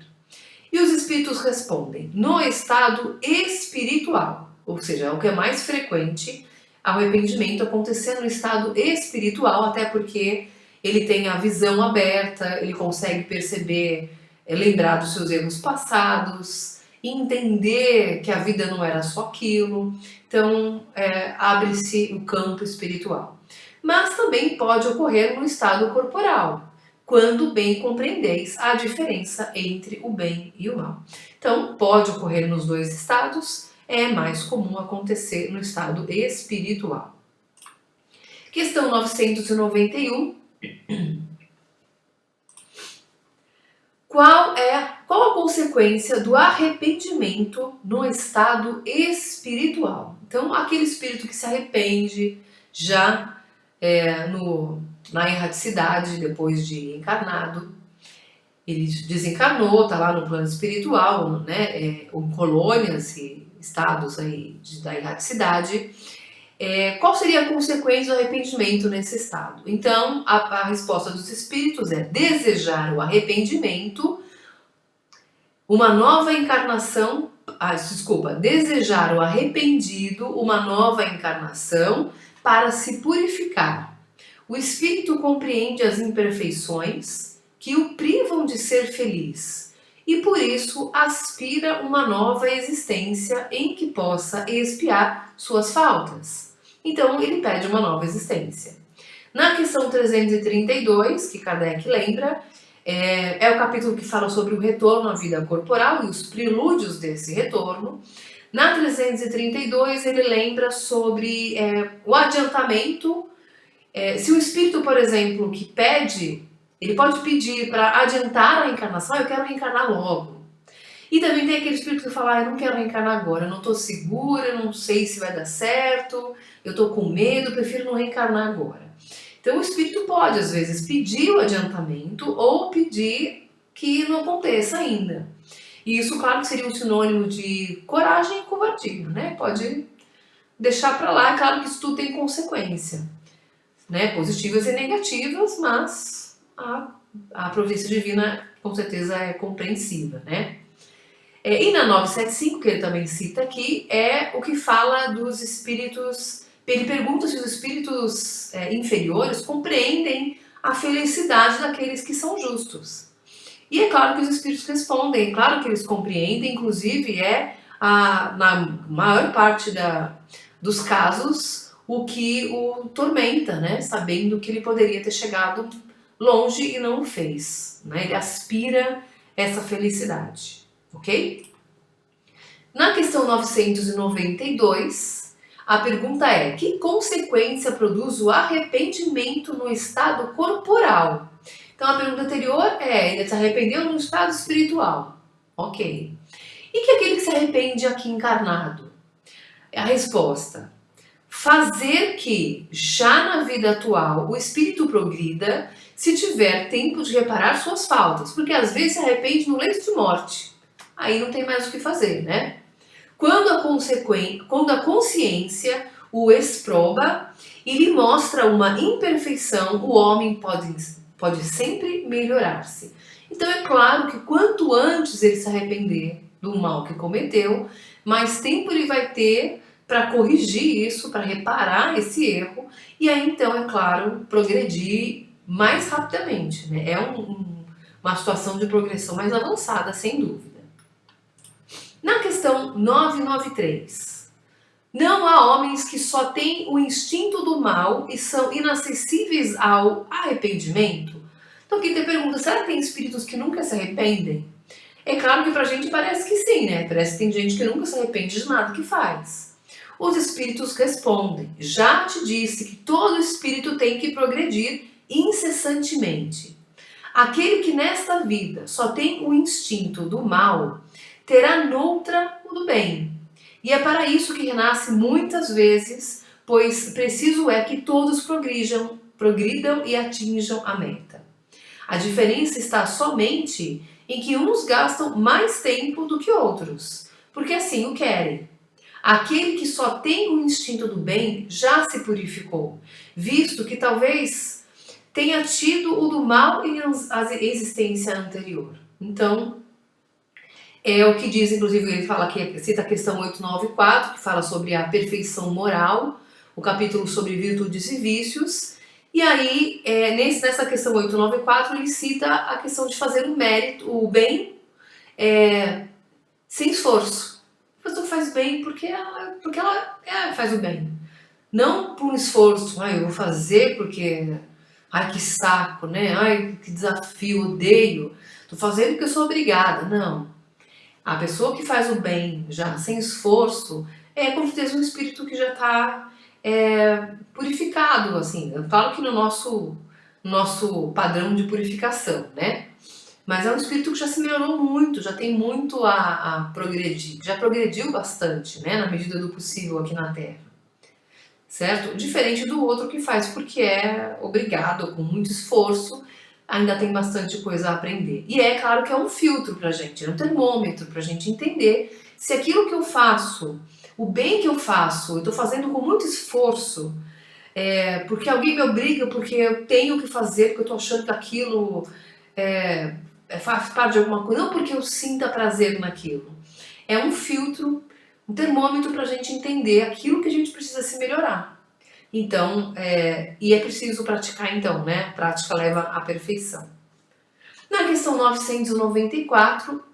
E os espíritos respondem: no estado espiritual, ou seja, é o que é mais frequente, arrependimento acontecer no estado espiritual, até porque ele tem a visão aberta, ele consegue perceber, lembrar dos seus erros passados, entender que a vida não era só aquilo. Então, abre-se o campo espiritual. Mas também pode ocorrer no estado corporal, quando bem compreendeis a diferença entre o bem e o mal. Então, pode ocorrer nos dois estados, é mais comum acontecer no estado espiritual. Questão 991. Qual a consequência do arrependimento no estado espiritual? Então, aquele espírito que se arrepende já na erraticidade, depois de encarnado, ele desencarnou, está lá no plano espiritual, né, em colônias e estados aí da erraticidade. Qual seria a consequência do arrependimento nesse estado? Então, a resposta dos espíritos é desejar o arrependimento, uma nova encarnação, desejar o arrependido uma nova encarnação para se purificar. O espírito compreende as imperfeições que o privam de ser feliz e por isso aspira uma nova existência em que possa expiar suas faltas. Então ele pede uma nova existência. Na questão 332, que Kardec lembra, é o capítulo que fala sobre o retorno à vida corporal e os prelúdios desse retorno. Na 332 ele lembra sobre o adiantamento. Se o espírito, por exemplo, que pede, ele pode pedir para adiantar a encarnação, eu quero reencarnar logo. E também tem aquele espírito que fala, eu não quero reencarnar agora, eu não estou segura, eu não sei se vai dar certo, eu estou com medo, prefiro não reencarnar agora. Então o espírito pode, às vezes, pedir o adiantamento ou pedir que não aconteça ainda. E isso, claro, que seria um sinônimo de coragem e covardia, né? Pode deixar para lá, é claro que isso tudo tem consequência, né? Positivas e negativas, mas a providência divina com certeza é compreensiva, né? E na 975, que ele também cita aqui, é o que fala dos espíritos. Ele pergunta se os espíritos inferiores compreendem a felicidade daqueles que são justos. E é claro que os espíritos respondem, é claro que eles compreendem, inclusive na maior parte dos casos, o que o tormenta, né? Sabendo que ele poderia ter chegado longe e não o fez, né? Ele aspira essa felicidade, ok? Na questão 992, a pergunta é: que consequência produz o arrependimento no estado corporal? Então a pergunta anterior ele se arrependeu no estado espiritual, ok? E que aquele que se arrepende aqui encarnado? A resposta: fazer que, já na vida atual, o espírito progrida se tiver tempo de reparar suas faltas, porque às vezes se arrepende no leito de morte, aí não tem mais o que fazer, né? Quando a consciência o exproba e lhe mostra uma imperfeição, o homem pode sempre melhorar-se. Então é claro que quanto antes ele se arrepender do mal que cometeu, mais tempo ele vai ter para corrigir isso, para reparar esse erro, e aí então, é claro, progredir mais rapidamente, né? É uma situação de progressão mais avançada, sem dúvida. Na questão 993, não há homens que só têm o instinto do mal e são inacessíveis ao arrependimento? Então aqui tem pergunta, será que tem espíritos que nunca se arrependem? É claro que pra gente parece que sim, né? Parece que tem gente que nunca se arrepende de nada que faz. Os espíritos respondem: já te disse que todo espírito tem que progredir incessantemente. Aquele que nesta vida só tem o instinto do mal, terá noutra o do bem. E é para isso que renasce muitas vezes, pois preciso é que todos progridam e atinjam a meta. A diferença está somente em que uns gastam mais tempo do que outros, porque assim o querem. Aquele que só tem o instinto do bem já se purificou, visto que talvez tenha tido o do mal em a existência anterior. Então, é o que diz, inclusive, ele fala que cita a questão 894, que fala sobre a perfeição moral, o capítulo sobre virtudes e vícios. E aí, nessa questão 894, ele cita a questão de fazer o mérito, o bem, sem esforço. A pessoa faz bem porque ela faz o bem. Não por um esforço, eu vou fazer porque, que saco, né? Ai, que desafio, odeio. Tô fazendo porque eu sou obrigada. Não. A pessoa que faz o bem já sem esforço é com certeza um espírito que já está purificado, assim. Claro que no nosso padrão de purificação, né? Mas é um espírito que já se melhorou muito, já tem muito a progredir, já progrediu bastante, né? Na medida do possível aqui na Terra, certo? Diferente do outro que faz porque é obrigado, com muito esforço, ainda tem bastante coisa a aprender. E é claro que é um filtro pra gente, é um termômetro pra gente entender se aquilo que eu faço, o bem que eu faço, eu tô fazendo com muito esforço, porque alguém me obriga, porque eu tenho que fazer, porque eu tô achando que aquilo faz parte de alguma coisa, não porque eu sinta prazer naquilo. É um filtro, um termômetro pra gente entender aquilo que a gente precisa se melhorar. Então, e é preciso praticar então, né? A prática leva à perfeição. Na questão 994,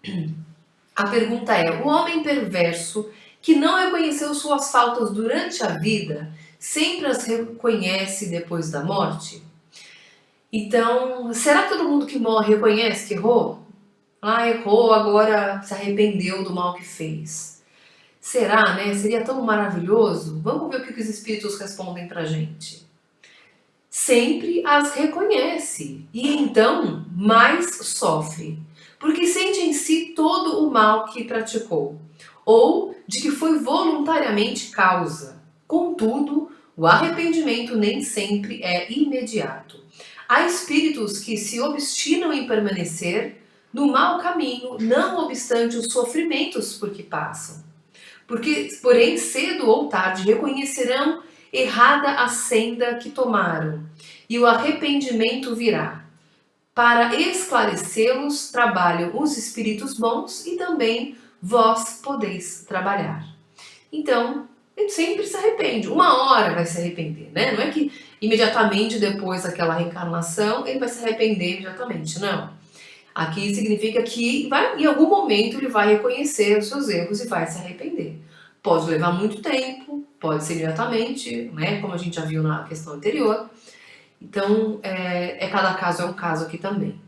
a pergunta é: o homem perverso que não reconheceu suas faltas durante a vida, sempre as reconhece depois da morte? Então, será que todo mundo que morre reconhece que errou? Errou, agora se arrependeu do mal que fez. Será, né? Seria tão maravilhoso? Vamos ver o que os espíritos respondem pra gente. Sempre as reconhece e então mais sofre, porque sente em si todo o mal que praticou, ou de que foi voluntariamente causa. Contudo, o arrependimento nem sempre é imediato. Há espíritos que se obstinam em permanecer no mau caminho, não obstante os sofrimentos por que passam. Porém, cedo ou tarde reconhecerão errada a senda que tomaram, e o arrependimento virá. Para esclarecê-los, trabalham os espíritos bons e também vós podeis trabalhar. Então, ele sempre se arrepende. Uma hora vai se arrepender, né? Não é que imediatamente depois daquela reencarnação ele vai se arrepender imediatamente, não. Aqui significa que em algum momento ele vai reconhecer os seus erros e vai se arrepender. Pode levar muito tempo, pode ser imediatamente, né? Como a gente já viu na questão anterior. Então, cada caso é um caso aqui também.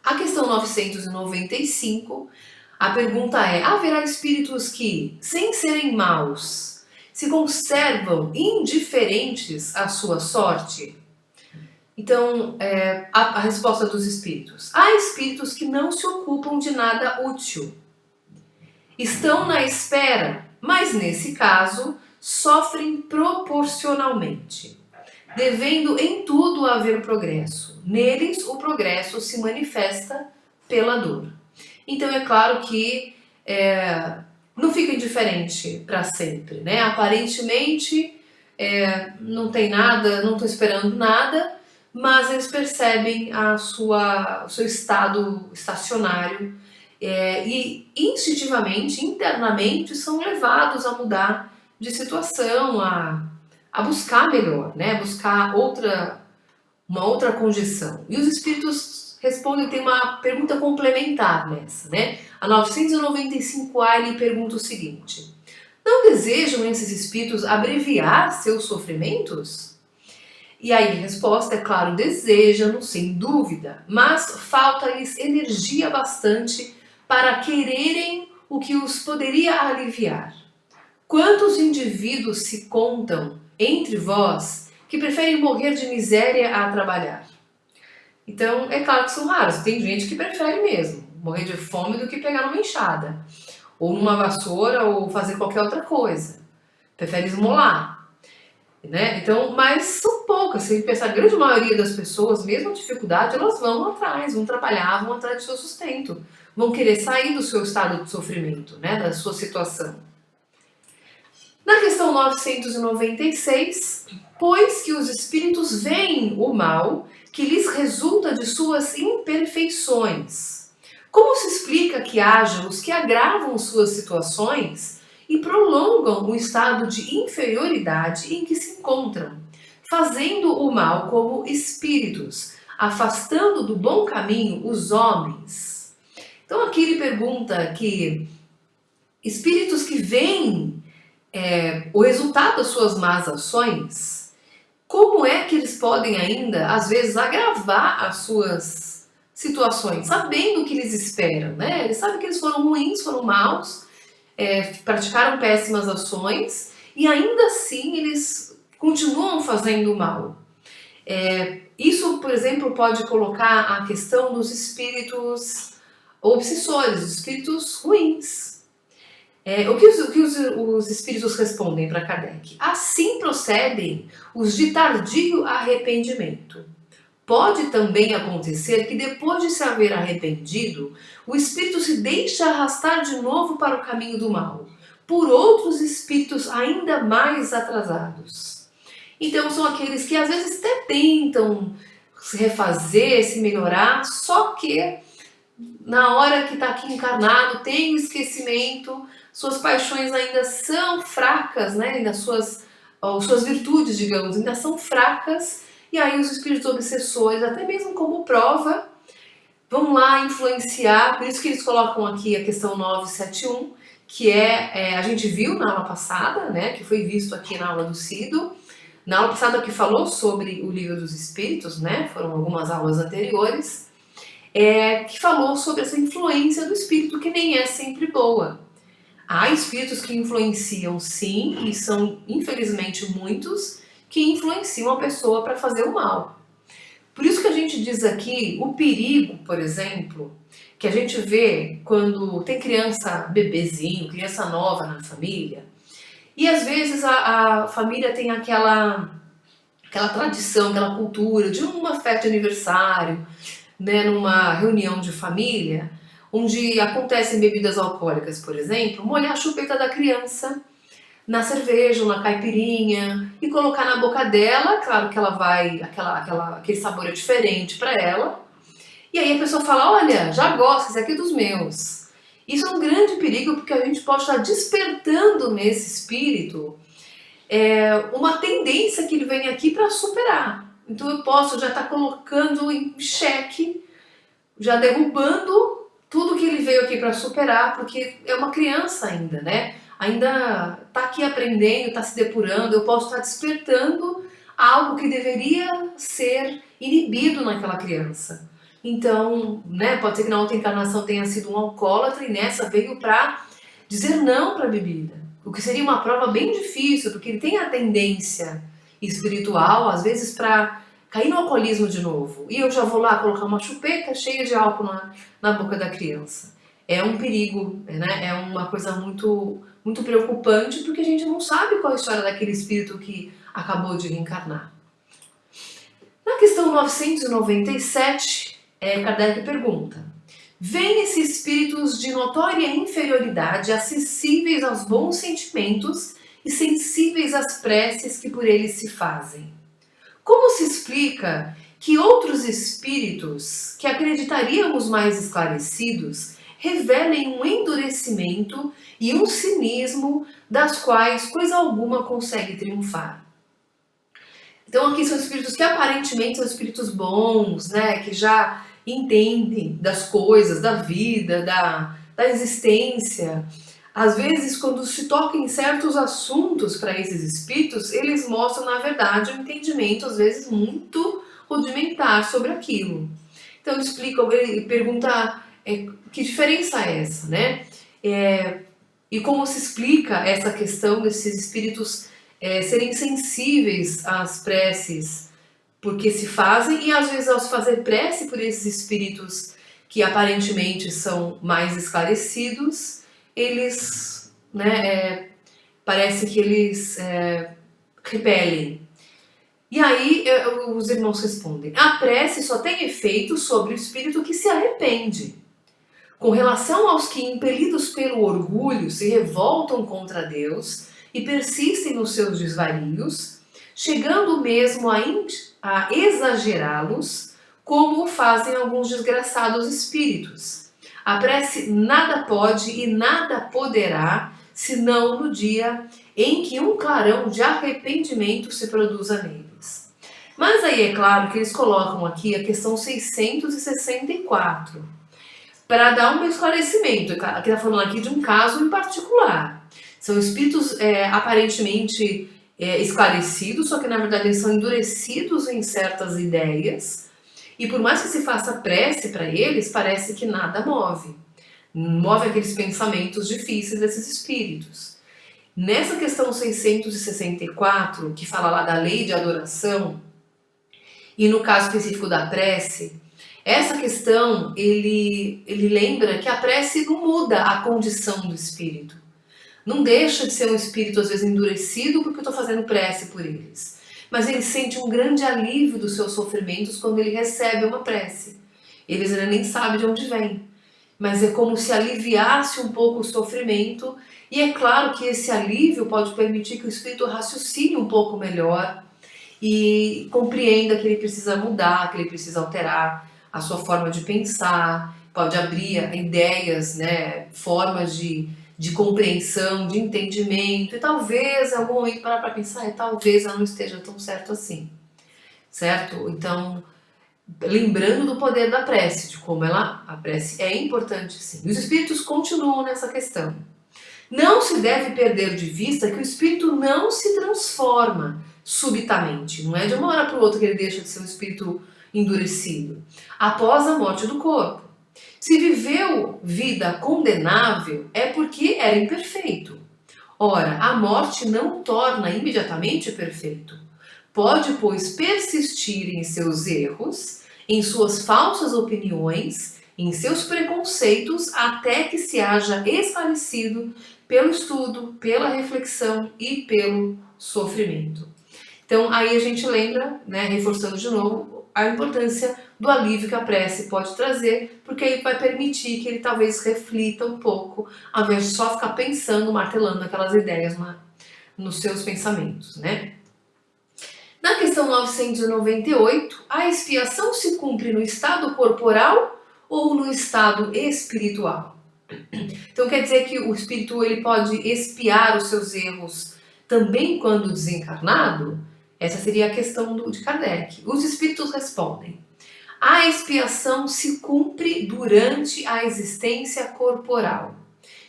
A questão 995, a pergunta é: haverá espíritos que, sem serem maus, se conservam indiferentes à sua sorte? Então, a resposta dos espíritos. Há espíritos que não se ocupam de nada útil. Estão na espera, mas nesse caso, sofrem proporcionalmente, devendo em tudo haver progresso. Neles, o progresso se manifesta pela dor. Então, é claro que não fica indiferente para sempre, né? Aparentemente, não tem nada, não estou esperando nada, mas eles percebem o seu estado estacionário e instintivamente, internamente, são levados a mudar de situação, a buscar melhor, né? Buscar uma outra condição. E os espíritos respondem, tem uma pergunta complementar nessa, né? A 995A ele pergunta o seguinte: não desejam esses espíritos abreviar seus sofrimentos? E aí a resposta é claro, desejam, sem dúvida, mas falta-lhes energia bastante para quererem o que os poderia aliviar. Quantos indivíduos se contam entre vós que preferem morrer de miséria a trabalhar? Então, é claro que são raros. Tem gente que prefere mesmo morrer de fome do que pegar numa enxada, ou numa vassoura, ou fazer qualquer outra coisa. Prefere esmolar. né? Então, mas são poucas. Se pensar, a grande maioria das pessoas, mesmo a dificuldade, elas vão atrás, vão trabalhar, vão atrás do seu sustento, vão querer sair do seu estado de sofrimento, né? Da sua situação. Na questão 996, pois que os espíritos veem o mal que lhes resulta de suas imperfeições. Como se explica que haja os que agravam suas situações e prolongam o estado de inferioridade em que se encontram, fazendo o mal como espíritos, afastando do bom caminho os homens? Então aqui ele pergunta que espíritos que veem o resultado das suas más ações, como é que eles podem ainda, às vezes, agravar as suas situações, sabendo o que eles esperam, né? Eles sabem que eles foram ruins, foram maus, praticaram péssimas ações e ainda assim eles continuam fazendo mal. Isso, por exemplo, pode colocar a questão dos espíritos obsessores, dos espíritos ruins. O que os espíritos respondem para Kardec? Assim procedem os de tardio arrependimento. Pode também acontecer que depois de se haver arrependido, o espírito se deixa arrastar de novo para o caminho do mal, por outros espíritos ainda mais atrasados. Então são aqueles que às vezes até tentam se refazer, se melhorar, só que na hora que está aqui encarnado tem o esquecimento, suas paixões ainda são fracas, né? Ainda suas virtudes, digamos, ainda são fracas, e aí os espíritos obsessores, até mesmo como prova, vão lá influenciar. Por isso que eles colocam aqui a questão 971, que a gente viu na aula passada, né? Que foi visto aqui na aula do Cido. Na aula passada que falou sobre o Livro dos Espíritos, né? Foram algumas aulas anteriores. Que falou sobre essa influência do espírito, que nem é sempre boa. Há espíritos que influenciam, sim, e são infelizmente muitos, que influenciam a pessoa para fazer o mal. Por isso que a gente diz aqui o perigo, por exemplo, que a gente vê quando tem criança bebezinho, criança nova na família, e às vezes a família tem aquela tradição, aquela cultura de uma festa de aniversário, né, numa reunião de família, onde acontecem bebidas alcoólicas, por exemplo, molhar a chupeta da criança na cerveja ou na caipirinha e colocar na boca dela. Claro que ela vai, aquele sabor é diferente para ela, e aí a pessoa fala: olha, já gosto, esse aqui é dos meus. Isso é um grande perigo, porque a gente pode estar despertando nesse espírito uma tendência que ele vem aqui para superar. Então eu posso já estar colocando em xeque, já derrubando tudo que ele veio aqui para superar, porque é uma criança ainda, né? Ainda está aqui aprendendo, está se depurando. Eu posso estar despertando algo que deveria ser inibido naquela criança. Então, né, pode ser que na outra encarnação tenha sido um alcoólatra e nessa veio para dizer não para a bebida. O que seria uma prova bem difícil, porque ele tem a tendência espiritual, às vezes, para cair no alcoolismo de novo. E eu já vou lá colocar uma chupeta cheia de álcool na boca da criança. É um perigo, né? É uma coisa muito, muito preocupante, porque a gente não sabe qual é a história daquele espírito que acabou de reencarnar. Na questão 997, Kardec pergunta: vêm esses espíritos de notória inferioridade, acessíveis aos bons sentimentos e sensíveis às preces que por eles se fazem. Como se explica que outros espíritos, que acreditaríamos mais esclarecidos, revelem um endurecimento e um cinismo das quais coisa alguma consegue triunfar? Então aqui são espíritos que aparentemente são espíritos bons, né, que já entendem das coisas, da vida, da existência. Às vezes, quando se toca em certos assuntos para esses espíritos, eles mostram, na verdade, um entendimento, às vezes, muito rudimentar sobre aquilo. Então, ele pergunta que diferença é essa, né? E como se explica essa questão desses espíritos serem sensíveis às preces porque se fazem, e às vezes ao se fazer prece por esses espíritos que aparentemente são mais esclarecidos, eles, né, parece que eles repelem. E aí os irmãos respondem: a prece só tem efeito sobre o espírito que se arrepende. Com relação aos que, impelidos pelo orgulho, se revoltam contra Deus e persistem nos seus desvarios, chegando mesmo a exagerá-los, como o fazem alguns desgraçados espíritos. A prece nada pode e nada poderá, senão no dia em que um clarão de arrependimento se produza neles. Mas aí é claro que eles colocam aqui a questão 664, para dar um esclarecimento. Aqui está falando aqui de um caso em particular. São espíritos aparentemente esclarecidos, só que na verdade eles são endurecidos em certas ideias, e por mais que se faça prece para eles, parece que nada move. Move aqueles pensamentos difíceis desses espíritos. Nessa questão 664, que fala lá da lei de adoração, e no caso específico da prece, essa questão, ele lembra que a prece não muda a condição do espírito. Não deixa de ser um espírito, às vezes, endurecido porque eu estou fazendo prece por eles. Mas ele sente um grande alívio dos seus sofrimentos quando ele recebe uma prece. Eles ainda nem sabem de onde vem. Mas é como se aliviasse um pouco o sofrimento. E é claro que esse alívio pode permitir que o espírito raciocine um pouco melhor e compreenda que ele precisa mudar, que ele precisa alterar a sua forma de pensar, pode abrir ideias, né, formas de compreensão, de entendimento, e talvez em algum momento parar para pensar, talvez ela não esteja tão certo assim, certo? Então, lembrando do poder da prece, de como a prece é importante sim. E os espíritos continuam nessa questão. Não se deve perder de vista que o espírito não se transforma subitamente, não é de uma hora para o outro que ele deixa de ser um espírito endurecido, após a morte do corpo. Se viveu vida condenável, é porque era imperfeito. Ora, a morte não o torna imediatamente perfeito. Pode, pois, persistir em seus erros, em suas falsas opiniões, em seus preconceitos, até que se haja esclarecido pelo estudo, pela reflexão e pelo sofrimento. Então, aí a gente lembra, né, reforçando de novo, a importância do alívio que a prece pode trazer, porque aí vai permitir que ele talvez reflita um pouco, ao invés de só ficar pensando, martelando aquelas ideias nos seus pensamentos, né? Na questão 998, a expiação se cumpre no estado corporal ou no estado espiritual? Então quer dizer que o espírito ele pode expiar os seus erros também quando desencarnado? Essa seria a questão de Kardec. Os espíritos respondem: a expiação se cumpre durante a existência corporal,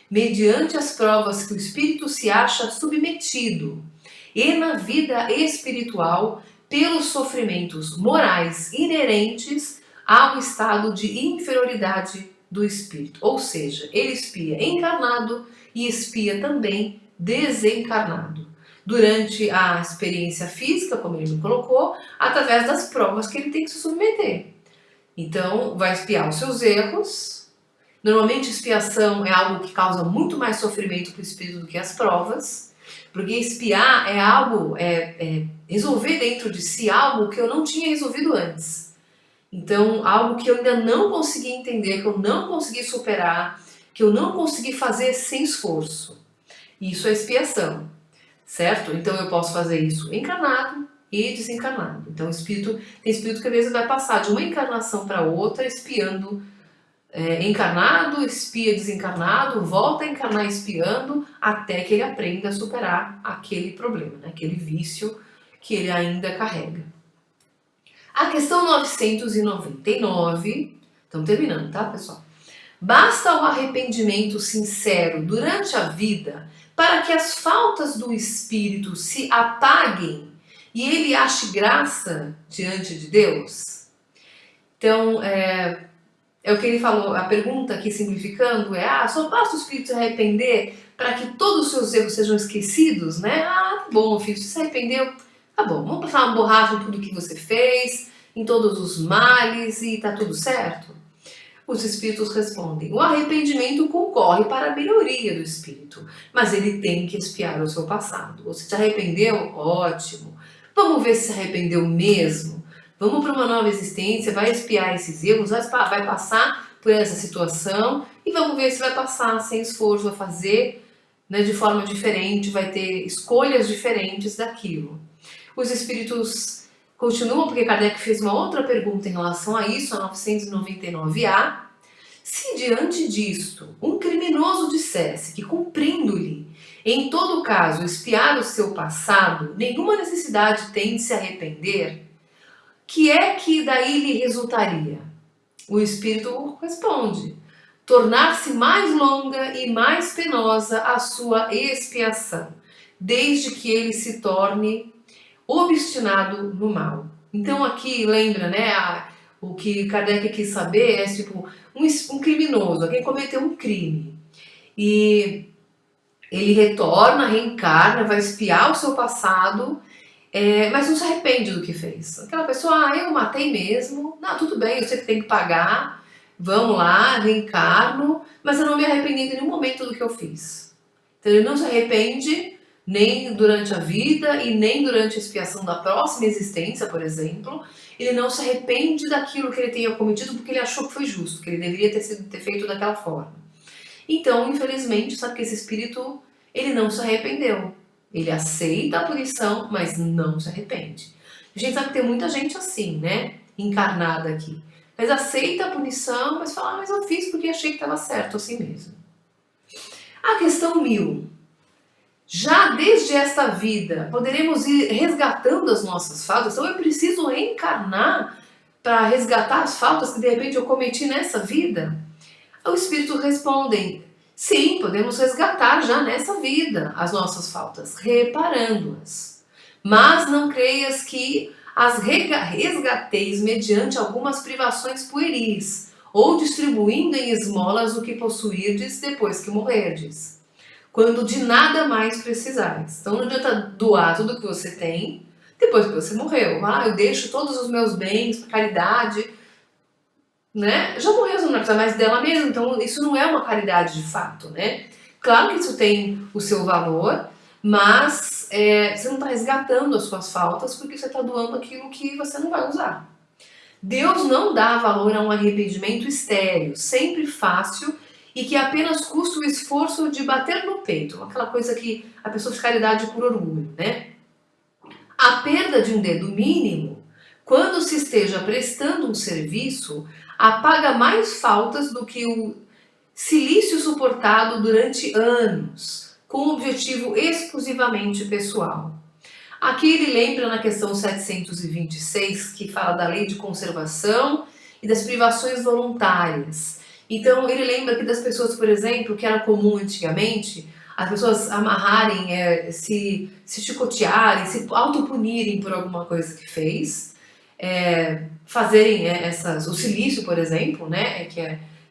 mediante as provas que o espírito se acha submetido, e na vida espiritual, pelos sofrimentos morais inerentes ao estado de inferioridade do espírito. Ou seja, ele expia encarnado e expia também desencarnado. Durante a experiência física, como ele me colocou, através das provas que ele tem que se submeter. Então, vai expiar os seus erros. Normalmente, expiação é algo que causa muito mais sofrimento para o espírito do que as provas, porque expiar é algo, resolver dentro de si algo que eu não tinha resolvido antes. Então, algo que eu ainda não consegui entender, que eu não consegui superar, que eu não consegui fazer sem esforço. Isso é expiação. Certo? Então eu posso fazer isso encarnado e desencarnado. Então tem espírito que às vezes vai passar de uma encarnação para outra, espiando encarnado, espia desencarnado, volta a encarnar espiando, até que ele aprenda a superar aquele problema, né? Aquele vício que ele ainda carrega. A questão 999, estamos terminando, tá, pessoal? Basta o arrependimento sincero durante a vida para que as faltas do espírito se apaguem e ele ache graça diante de Deus? Então, é o que ele falou, a pergunta aqui simplificando só basta o espírito se arrepender para que todos os seus erros sejam esquecidos, né? Tá bom, filho, se arrependeu, tá bom, vamos passar uma borracha em tudo que você fez, em todos os males e tá tudo certo? Os espíritos respondem: o arrependimento concorre para a melhoria do espírito, mas ele tem que expiar o seu passado. Você se arrependeu? Ótimo. Vamos ver se arrependeu mesmo. Vamos para uma nova existência, vai expiar esses erros, vai passar por essa situação e vamos ver se vai passar sem esforço, vai fazer, né, de forma diferente, vai ter escolhas diferentes daquilo. Os espíritos continuam, porque Kardec fez uma outra pergunta em relação a isso, a 999A. Se diante disto um criminoso dissesse que, cumprindo-lhe, em todo caso, expiar o seu passado, nenhuma necessidade tem de se arrepender, que é que daí lhe resultaria? O espírito responde: tornar-se mais longa e mais penosa a sua expiação, desde que ele se torne obstinado no mal. Então aqui lembra, né, o que Kardec quis saber é tipo um criminoso, alguém cometeu um crime e ele retorna, reencarna, vai expiar o seu passado, mas não se arrepende do que fez. Aquela pessoa, eu matei mesmo, não, tudo bem, eu sei que tem que pagar, vamos lá, reencarno, mas eu não me arrependi em nenhum momento do que eu fiz. Então ele não se arrepende nem durante a vida e nem durante a expiação da próxima existência, por exemplo. Ele não se arrepende daquilo que ele tenha cometido porque ele achou que foi justo, que ele deveria ter feito daquela forma. Então, infelizmente, sabe que esse espírito, ele não se arrependeu. Ele aceita a punição, mas não se arrepende. A gente sabe que tem muita gente assim, né? Encarnada aqui. Mas aceita a punição, mas fala, mas eu fiz porque achei que estava certo assim mesmo. A questão 1000. Já desde esta vida, poderemos ir resgatando as nossas faltas? Então eu preciso reencarnar para resgatar as faltas que de repente eu cometi nessa vida? Os espíritos respondem: sim, podemos resgatar já nessa vida as nossas faltas, reparando-as. Mas não creias que as resgateis mediante algumas privações pueris, ou distribuindo em esmolas o que possuirdes depois que morrerdes, quando de nada mais precisais. Então não adianta doar tudo que você tem depois que você morreu. Eu deixo todos os meus bens para caridade, né? Já morreu, você não vai precisar mais dela mesmo, então isso não é uma caridade de fato, né? Claro que isso tem o seu valor, mas você não está resgatando as suas faltas porque você está doando aquilo que você não vai usar. Deus não dá valor a um arrependimento estéril, sempre fácil e que apenas custa o esforço de bater no peito, aquela coisa que a pessoa faz caridade por orgulho, né? A perda de um dedo mínimo, quando se esteja prestando um serviço, apaga mais faltas do que o silício suportado durante anos, com objetivo exclusivamente pessoal. Aqui ele lembra na questão 726, que fala da lei de conservação e das privações voluntárias. Então ele lembra que das pessoas, por exemplo, que era comum antigamente, as pessoas amarrarem, se chicotearem, se autopunirem por alguma coisa que fez, fazerem o silício, por exemplo, né?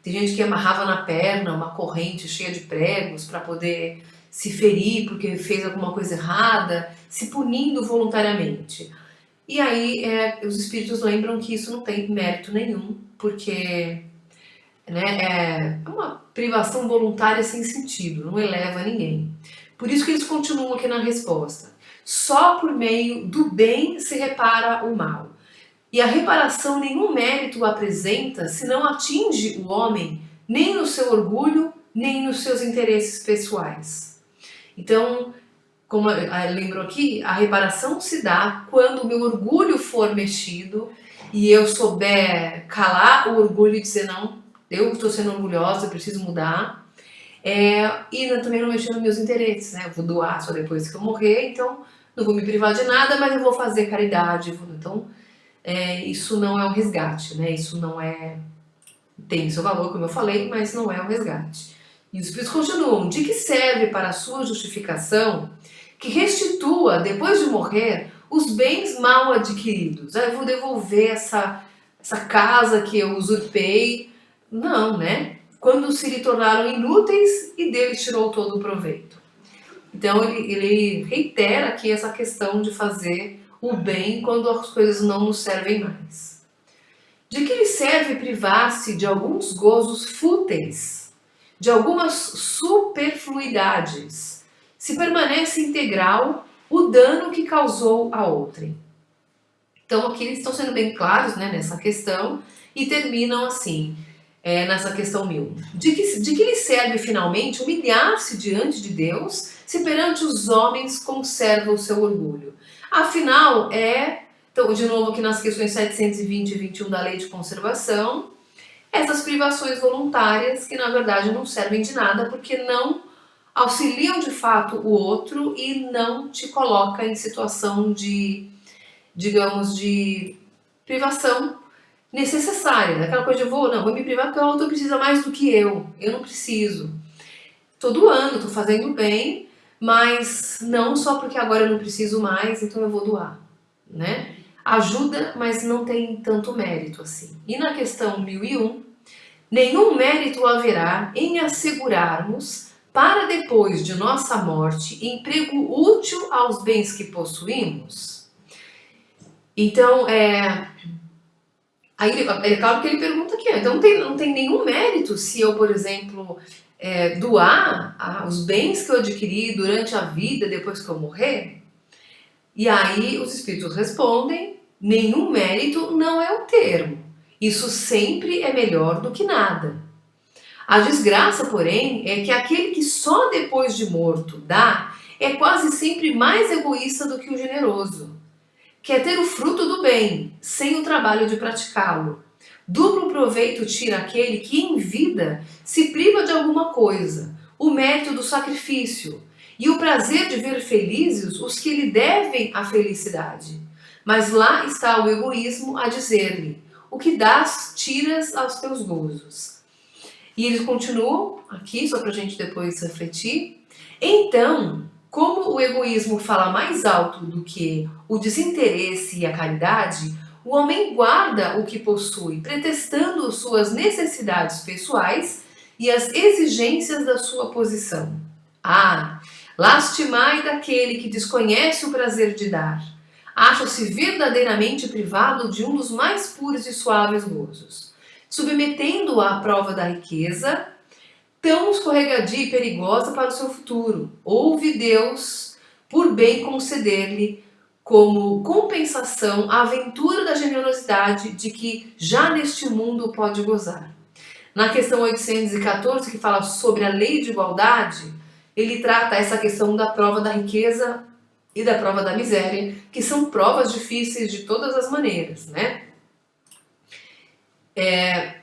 Tem gente que amarrava na perna uma corrente cheia de pregos para poder se ferir porque fez alguma coisa errada, se punindo voluntariamente. E aí os espíritos lembram que isso não tem mérito nenhum, porque é uma privação voluntária sem sentido, não eleva ninguém. Por isso que eles continuam aqui na resposta. Só por meio do bem se repara o mal. E a reparação nenhum mérito apresenta se não atinge o homem nem no seu orgulho, nem nos seus interesses pessoais. Então, como lembrou aqui, a reparação se dá quando o meu orgulho for mexido e eu souber calar o orgulho e dizer não, eu estou sendo orgulhosa, eu preciso mudar. E também não mexer nos meus interesses, né? Eu vou doar só depois que eu morrer, então não vou me privar de nada, mas eu vou fazer caridade. Então, isso não é um resgate, né? Isso não é... Tem seu valor, como eu falei, mas não é um resgate. E os espíritos continuam: de que serve para a sua justificação que restitua, depois de morrer, os bens mal adquiridos? Eu vou devolver essa casa que eu usurpei. Não, né? Quando se lhe tornaram inúteis e deles tirou todo o proveito. Então ele reitera aqui essa questão de fazer o bem quando as coisas não nos servem mais. De que lhe serve privar-se de alguns gozos fúteis, de algumas superfluidades, se permanece integral o dano que causou a outrem? Então aqui eles estão sendo bem claros, né, nessa questão e terminam assim, nessa questão 1000. De que lhe serve finalmente humilhar-se diante de Deus, se perante os homens conserva o seu orgulho? Afinal, então, de novo aqui nas questões 720 e 21 da Lei de Conservação, essas privações voluntárias que na verdade não servem de nada porque não auxiliam de fato o outro e não te coloca em situação de, digamos, de privação necessária. Aquela coisa de vou me privar porque o outro precisa mais do que eu não preciso. Tô doando, tô fazendo bem, mas não só porque agora eu não preciso mais, então eu vou doar, né? Ajuda, mas não tem tanto mérito assim. E na questão 1001, nenhum mérito haverá em assegurarmos para depois de nossa morte emprego útil aos bens que possuímos. Então, aí é claro que ele pergunta aqui, então não tem nenhum mérito se eu, por exemplo, doar os bens que eu adquiri durante a vida depois que eu morrer? E aí os espíritos respondem, nenhum mérito não é o termo. Isso sempre é melhor do que nada. A desgraça, porém, é que aquele que só depois de morto dá é quase sempre mais egoísta do que o generoso. Quer ter o fruto do bem, sem o trabalho de praticá-lo. Duplo proveito tira aquele que em vida se priva de alguma coisa, o mérito do sacrifício e o prazer de ver felizes os que lhe devem a felicidade. Mas lá está o egoísmo a dizer-lhe, o que dás, tiras aos teus gozos. E eles continuam aqui, só para a gente depois refletir. Então, como o egoísmo fala mais alto do que o desinteresse e a caridade, o homem guarda o que possui, pretextando suas necessidades pessoais e as exigências da sua posição. Lastimai daquele que desconhece o prazer de dar. Acha-se verdadeiramente privado de um dos mais puros e suaves gozos, submetendo-o à prova da riqueza, tão escorregadia e perigosa para o seu futuro. Ouve Deus por bem conceder-lhe como compensação a aventura da generosidade de que já neste mundo pode gozar. Na questão 814, que fala sobre a lei de igualdade, ele trata essa questão da prova da riqueza e da prova da miséria, que são provas difíceis de todas as maneiras, né?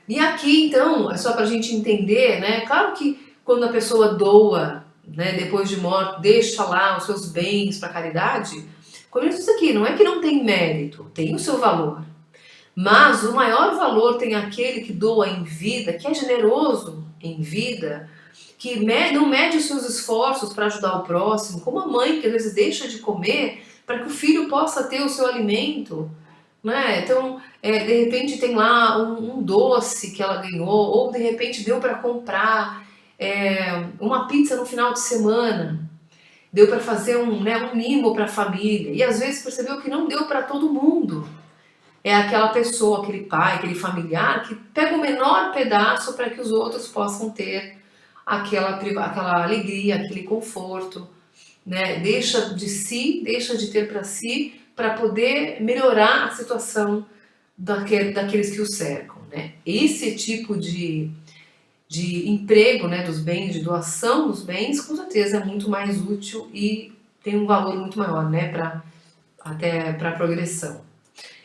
E aqui, então, é só para a gente entender, né? Claro que quando a pessoa doa, né, depois de morto, deixa lá os seus bens para caridade, como eu disse aqui, não é que não tem mérito, tem o seu valor. Mas o maior valor tem aquele que doa em vida, que é generoso em vida, que não mede os seus esforços para ajudar o próximo, como a mãe que às vezes deixa de comer para que o filho possa ter o seu alimento, né? Então, de repente tem lá um doce que ela ganhou, ou de repente deu para comprar uma pizza no final de semana, deu para fazer um mimo para a família, e às vezes percebeu que não deu para todo mundo. É aquela pessoa, aquele pai, aquele familiar que pega o menor pedaço para que os outros possam ter aquela alegria, aquele conforto, né? Deixa de si, deixa de ter para si, para poder melhorar a situação daqueles que o cercam, né? Esse tipo de emprego, né, dos bens, de doação dos bens, com certeza é muito mais útil e tem um valor muito maior, né, até para a progressão.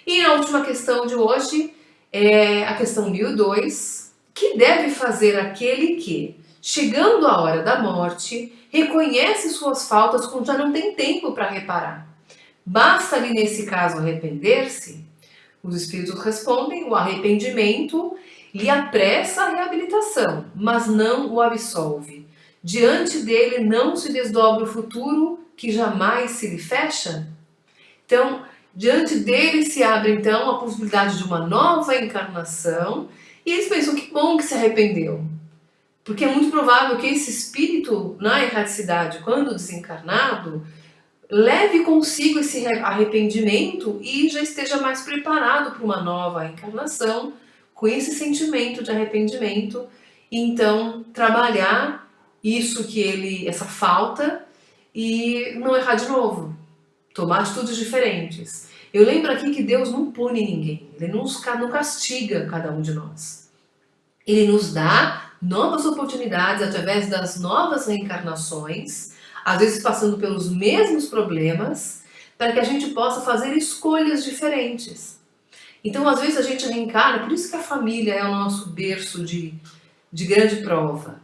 E a última questão de hoje é a questão 1002, que deve fazer aquele que, chegando a hora da morte, reconhece suas faltas quando já não tem tempo para reparar. Basta-lhe nesse caso arrepender-se? Os espíritos respondem, o arrependimento lhe apressa a reabilitação, mas não o absolve. Diante dele não se desdobra o futuro que jamais se lhe fecha? Então, diante dele se abre então a possibilidade de uma nova encarnação e eles pensam que bom que se arrependeu. Porque é muito provável que esse espírito na erraticidade, quando desencarnado, leve consigo esse arrependimento e já esteja mais preparado para uma nova encarnação com esse sentimento de arrependimento e então trabalhar essa falta e não errar de novo, tomar atitudes diferentes. Eu lembro aqui que Deus não pune ninguém, Ele não castiga cada um de nós. Ele nos dá novas oportunidades através das novas reencarnações, às vezes passando pelos mesmos problemas, para que a gente possa fazer escolhas diferentes. Então, às vezes a gente reencarna, por isso que a família é o nosso berço de grande prova.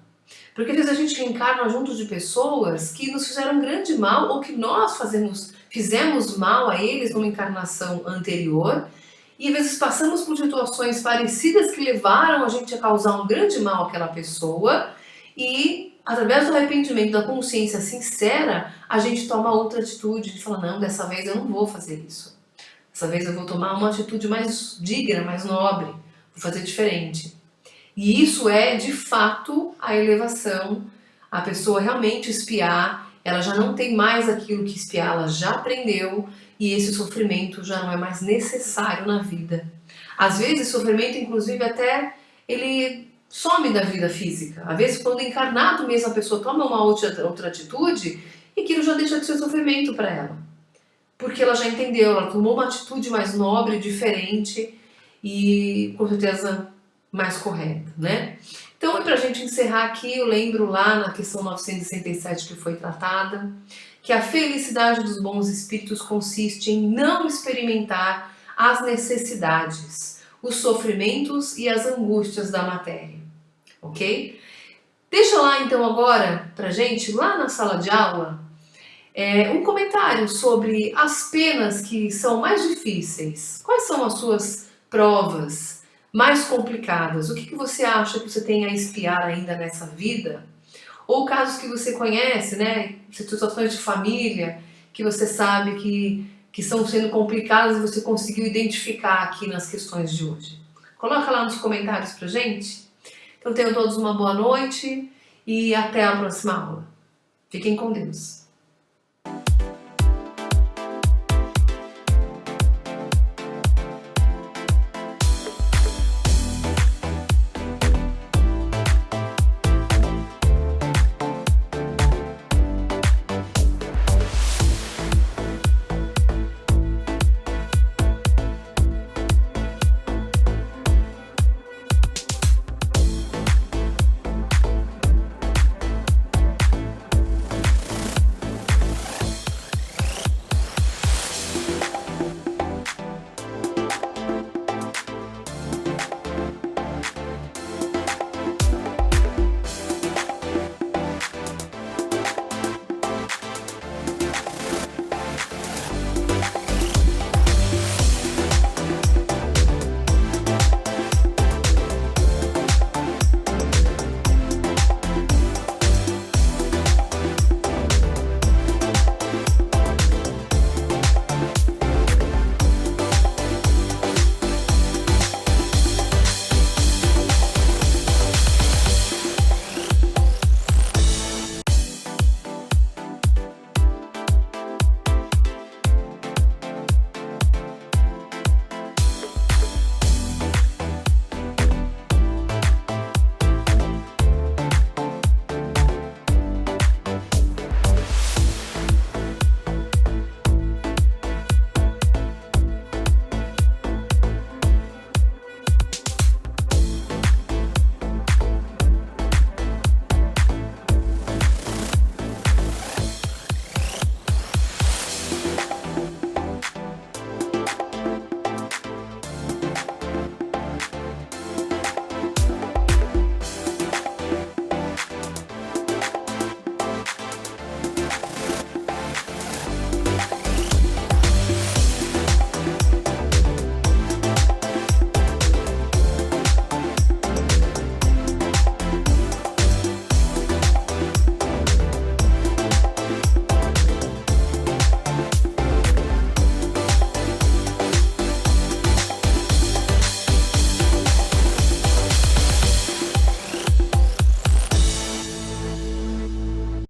Porque às vezes a gente reencarna junto de pessoas que nos fizeram grande mal ou que nós fizemos mal a eles numa encarnação anterior e às vezes passamos por situações parecidas que levaram a gente a causar um grande mal àquela pessoa e através do arrependimento, da consciência sincera, a gente toma outra atitude, a gente fala, não, dessa vez eu não vou fazer isso. Dessa vez eu vou tomar uma atitude mais digna, mais nobre, vou fazer diferente. E isso é, de fato, a elevação, a pessoa realmente espiar, ela já não tem mais aquilo que espiar, ela já aprendeu e esse sofrimento já não é mais necessário na vida. Às vezes, sofrimento, inclusive, até ele some da vida física. Às vezes, quando encarnado mesmo, a pessoa toma uma outra atitude e aquilo já deixa de ser sofrimento para ela. Porque ela já entendeu, ela tomou uma atitude mais nobre, diferente e, com certeza, mais correta, né? Então, para a gente encerrar aqui, eu lembro lá na questão 967 que foi tratada, que a felicidade dos bons espíritos consiste em não experimentar as necessidades, os sofrimentos e as angústias da matéria, ok? Deixa lá então agora pra gente, lá na sala de aula, um comentário sobre as penas que são mais difíceis. Quais são as suas provas mais complicadas? O que você acha que você tem a espiar ainda nessa vida? Ou casos que você conhece, né? Situações de família que você sabe que estão sendo complicadas e você conseguiu identificar aqui nas questões de hoje. Coloca lá nos comentários pra gente. Então tenham todos uma boa noite e até a próxima aula. Fiquem com Deus.